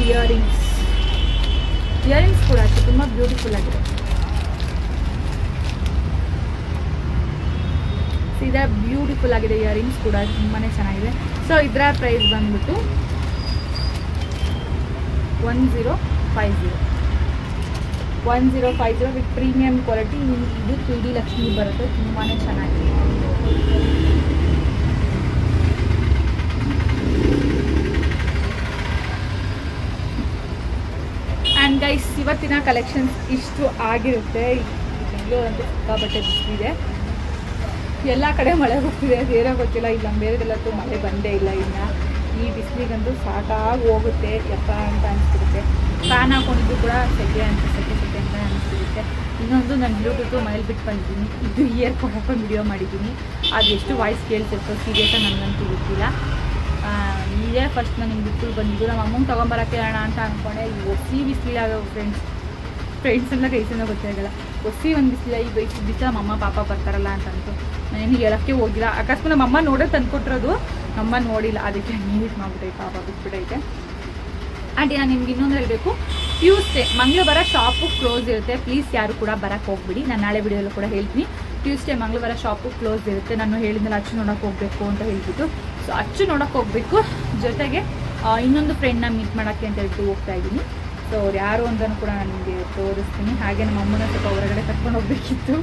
ಇಯರಿಂಗ್ಸ್ ಕೂಡ ಅಷ್ಟೇ ತುಂಬ ಬ್ಯೂಟಿಫುಲ್ ಆಗಿದೆ. ಇದರ ಬ್ಯೂಟಿಫುಲ್ ಆಗಿದೆ ಇಯರಿಂಗ್ಸ್ ಕೂಡ ತುಂಬಾ ಚೆನ್ನಾಗಿದೆ. ಸೊ ಇದರ ಪ್ರೈಸ್ ಬಂದ್ಬಿಟ್ಟು 1050. 1050 ವಿತ್ ಪ್ರೀಮಿಯಂ ಕ್ವಾಲಿಟಿ. ಇದು 3D ಲಕ್ಷ್ಮಿ ಬರುತ್ತೆ, ತುಂಬಾ ಚೆನ್ನಾಗಿದೆ. ಆ್ಯಂಡ್ ಗೈಸ್, ಇವತ್ತಿನ ಕಲೆಕ್ಷನ್ಸ್ ಇಷ್ಟು ಆಗಿರುತ್ತೆ. ಬೆಂಗಳೂರಂತೂ ಸಿಕ್ಕಾಬಟ್ಟೆ ಬಿಸಿಲಿದೆ, ಎಲ್ಲ ಕಡೆ ಮಳೆ ಹೋಗ್ತಿದೆ, ಬೇರೆ ಗೊತ್ತಿಲ್ಲ. ಇಲ್ಲ ಬೇರೆದೆಲ್ಲತ್ತೂ ಮಳೆ ಬಂದೇ ಇಲ್ಲ ಇನ್ನು. ಈ ಬಿಸಿಲಿಗಂತೂ ಸಾಕಾಗಿ ಹೋಗುತ್ತೆ ಯಪ್ಪ ಅಂತ ಅನಿಸ್ತಿರುತ್ತೆ. ಫ್ಯಾನ್ ಹಾಕೊಂಡಿದ್ದು ಕೂಡ ಸೆಕೆ ಅಂತ ಅನಿಸ್ತಿರುತ್ತೆ. ಇನ್ನೊಂದು ನಾನು ಬ್ಲೂಟೂತು ಮನೇಲಿ ಬಿಟ್ಟು ಬಂದಿದ್ದೀನಿ, ಇದು ಇಯರ್ ಫೋನ್ ಹಾಕೊಂಡು ವಿಡಿಯೋ ಮಾಡಿದ್ದೀನಿ. ಅದು ಎಷ್ಟು ವಾಯ್ಸ್ ಕೇಳ್ತಿರ್ತೋ ಸೀರಿಯಸ್ಸಾಗಿ ನನಗಂತೂ ಗೊತ್ತಿಲ್ಲ. ಇದೇ ಫಸ್ಟ್ ನನಗೆ ಬಿಟ್ಟು ಬಂದಿದ್ದು. ನಮ್ಮ ಅಮ್ಮಂಗೆ ತೊಗೊಂಬರೋಕ್ಕೆ ಹೇಳೋಣ ಅಂತ ಅಂದ್ಕೊಂಡೆ. ಈ ಒಸಿ ಬಿಸಿಲಿಲ್ಲ ಫ್ರೆಂಡ್ಸ್ ಎಲ್ಲ ಕೈಸನ್ನ ಗೊತ್ತಾಗಲ್ಲ. ಒಸಿ ಒಂದು ಬಿಸಿಲಿಲ್ಲ, ಈ ಬಿಸಿಲ ನಮ್ಮ ಪಾಪ ಬರ್ತಾರಲ್ಲ ಅಂತಂತು ನಾನು ಹೇಳೋಕ್ಕೆ ಹೋಗಿಲ್ಲ. ಅಕಸ್ಮಾತ್ ನಮ್ಮ ಅಮ್ಮ ನೋಡೋ ತಂದ್ಕೊಟ್ಟಿರೋದು, ನಮ್ಮ ನೋಡಿಲ್ಲ, ಅದಕ್ಕೆ ನೀಟ್ ಮಾಡಿಬಿಟ್ಟೈತೆ, ಪಾಪ ಬಿಟ್ಬಿಟ್ಟೈತೆ. ಆಂಟಿ, ನಾನು ನಿಮ್ಗೆ ಇನ್ನೊಂದು ಹೇಳಬೇಕು, ಟ್ಯೂಸ್ಡೇ ಮಂಗಳವಾರ ಶಾಪು ಕ್ಲೋಸ್ ಇರುತ್ತೆ. ಪ್ಲೀಸ್ ಯಾರು ಕೂಡ ಬರೋಕ್ಕೆ ಹೋಗ್ಬಿಡಿ. ನಾನು ನಾಳೆ ವಿಡಿಯೋಲ್ಲೂ ಕೂಡ ಹೇಳ್ತೀನಿ. ಟ್ಯೂಸ್ಡೇ ಮಂಗಳವಾರ ಶಾಪು ಕ್ಲೋಸ್ ಇರುತ್ತೆ. ನಾನು ಹೇಳಿದ್ಮೇಲೆ ಅಚ್ಚು ನೋಡೋಕೆ ಹೋಗಬೇಕು ಅಂತ ಹೇಳ್ಬಿಟ್ಟು, ಸೊ ಅಚ್ಚು ನೋಡೋಕೆ ಹೋಗಬೇಕು. ಜೊತೆಗೆ ಇನ್ನೊಂದು ಫ್ರೆಂಡ್ನ ಮೀಟ್ ಮಾಡೋಕ್ಕೆ ಅಂತ ಹೇಳ್ಬಿಟ್ಟು ಹೋಗ್ತಾ ಇದ್ದೀನಿ. ಸೊ ಅವ್ರು ಯಾರು ಅಂತಲೂ ಕೂಡ ನಾನು ನಿಮಗೆ ತೋರಿಸ್ತೀನಿ. ಹಾಗೆ ನಮ್ಮ ಅಮ್ಮನ ಸ್ವಲ್ಪ ಹೊರಗಡೆ ಕರ್ಕೊಂಡು ಹೋಗಬೇಕಿತ್ತು.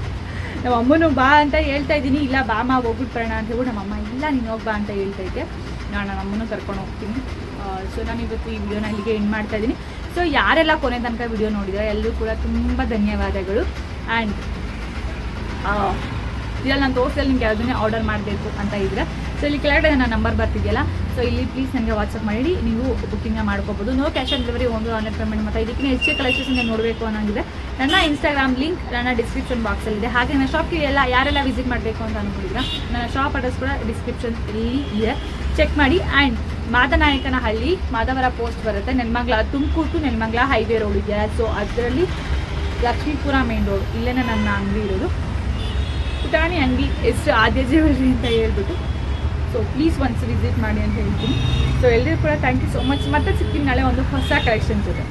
ನಮ್ಮ ಅಮ್ಮನೂ ಬಾ ಅಂತ ಹೇಳ್ತಾ ಇದ್ದೀನಿ. ಇಲ್ಲ ಬಾ ಮಾ ಹೋಗ್ಬಿಟ್ಟು ಬರೋಣ ಅಂತ ಹೇಳ್ಬಿಟ್ಟು ನಮ್ಮ ಅಮ್ಮ ಇಲ್ಲ ನೀನು ಹೋಗಿ ಬಾ ಅಂತ ಹೇಳ್ತೈತೆ. ನಾನು ನಮ್ಮನ್ನು ಕರ್ಕೊಂಡು ಹೋಗ್ತೀನಿ. ಸೊ ನಾನು ಇವತ್ತು ಈ ವಿಡಿಯೋನ ಇಲ್ಲಿಗೆ ಎಂಡ್ ಮಾಡ್ತಾ ಇದ್ದೀನಿ. ಸೊ ಯಾರೆಲ್ಲ ಕೊನೆ ತನಕ ವಿಡಿಯೋ ನೋಡಿದರೆ ಎಲ್ಲರೂ ಕೂಡ ತುಂಬ ಧನ್ಯವಾದಗಳು. ಆ್ಯಂಡ್ ಇದರಲ್ಲಿ ನಾನು ತೋರಿಸಲ್ಲಿ ನಿಮ್ಗೆ ಯಾವುದನ್ನೇ ಆರ್ಡರ್ ಮಾಡಬೇಕು ಅಂತ ಇದ್ದರೆ, ಸೊ ಇಲ್ಲಿ ಕೆಳಗಡೆ ನನ್ನ ನಂಬರ್ ಬರ್ತಿದೆಯಲ್ಲ, ಸೊ ಇಲ್ಲಿ ಪ್ಲೀಸ್ ನನಗೆ ವಾಟ್ಸಪ್ ಮಾಡಿ ನೀವು ಬುಕ್ಕಿಂಗ್ನ ಮಾಡ್ಕೋಬೋದು. ನೋ ಕ್ಯಾಶ್ ಆನ್ ಡೆಲಿವರಿ, ಒಂದು ಆನ್ಲೈನ್ ಪೇಮೆಂಟ್. ಮತ್ತು ಇದಕ್ಕೆ ಹೆಚ್ಚಿಗೆ ಕಲೆಕ್ಷನ್ಸ್ ನೀವು ನೋಡಬೇಕು ಅನ್ನೋಂಗಿದೆ ನನ್ನ ಇನ್ಸ್ಟಾಗ್ರಾಮ್ ಲಿಂಕ್ ನನ್ನ ಡಿಸ್ಕ್ರಿಪ್ಷನ್ ಬಾಕ್ಸಲ್ಲಿದೆ. ಹಾಗೆ ನನ್ನ ಶಾಪ್ಗೆ ಯಾರೆಲ್ಲ ವಿಸಿಟ್ ಮಾಡಬೇಕು ಅಂತ ಅಂದ್ಕೊಂಡಿದ್ರೆ ನನ್ನ ಶಾಪ್ ಅಡ್ರೆಸ್ ಕೂಡ ಡಿಸ್ಕ್ರಿಪ್ಷನ್ ಇಲ್ಲಿ ಇದೆ, ಚೆಕ್ ಮಾಡಿ. ಆ್ಯಂಡ್ ಮಾದನಾಯಕನಹಳ್ಳಿ ಮಾಧವರ ಪೋಸ್ಟ್ ಬರುತ್ತೆ, Nelamangala, Tumakuru to Nelamangala highway road ಇದೆಯಾ, ಸೊ ಅದರಲ್ಲಿ ಲಕ್ಷ್ಮೀಪುರ ಮೇನ್ ರೋಡ್, ಇಲ್ಲೇ ನನ್ನ ಅಂಗಡಿ ಇರೋದು. ಪುಟಾಣಿ ಅಂಗಡಿ ಎಷ್ಟು ಆದ್ಯ ಜ್ಯುವೆಲ್ರಿ ಅಂತ ಹೇಳ್ಬಿಟ್ಟು, ಸೊ ಪ್ಲೀಸ್ ಒನ್ಸ್ ವಿಸಿಟ್ ಮಾಡಿ ಅಂತ ಹೇಳ್ತೀನಿ. ಸೊ ಎಲ್ಲರಿಗೂ ಕೂಡ ಥ್ಯಾಂಕ್ ಯು ಸೋ ಮಚ್. ಮತ್ತೆ ಸಿಗ್ತೀನಿ ನಾಳೆ ಒಂದು ಹೊಸ ಕಲೆಕ್ಷನ್ಸ್ ಇದೆ.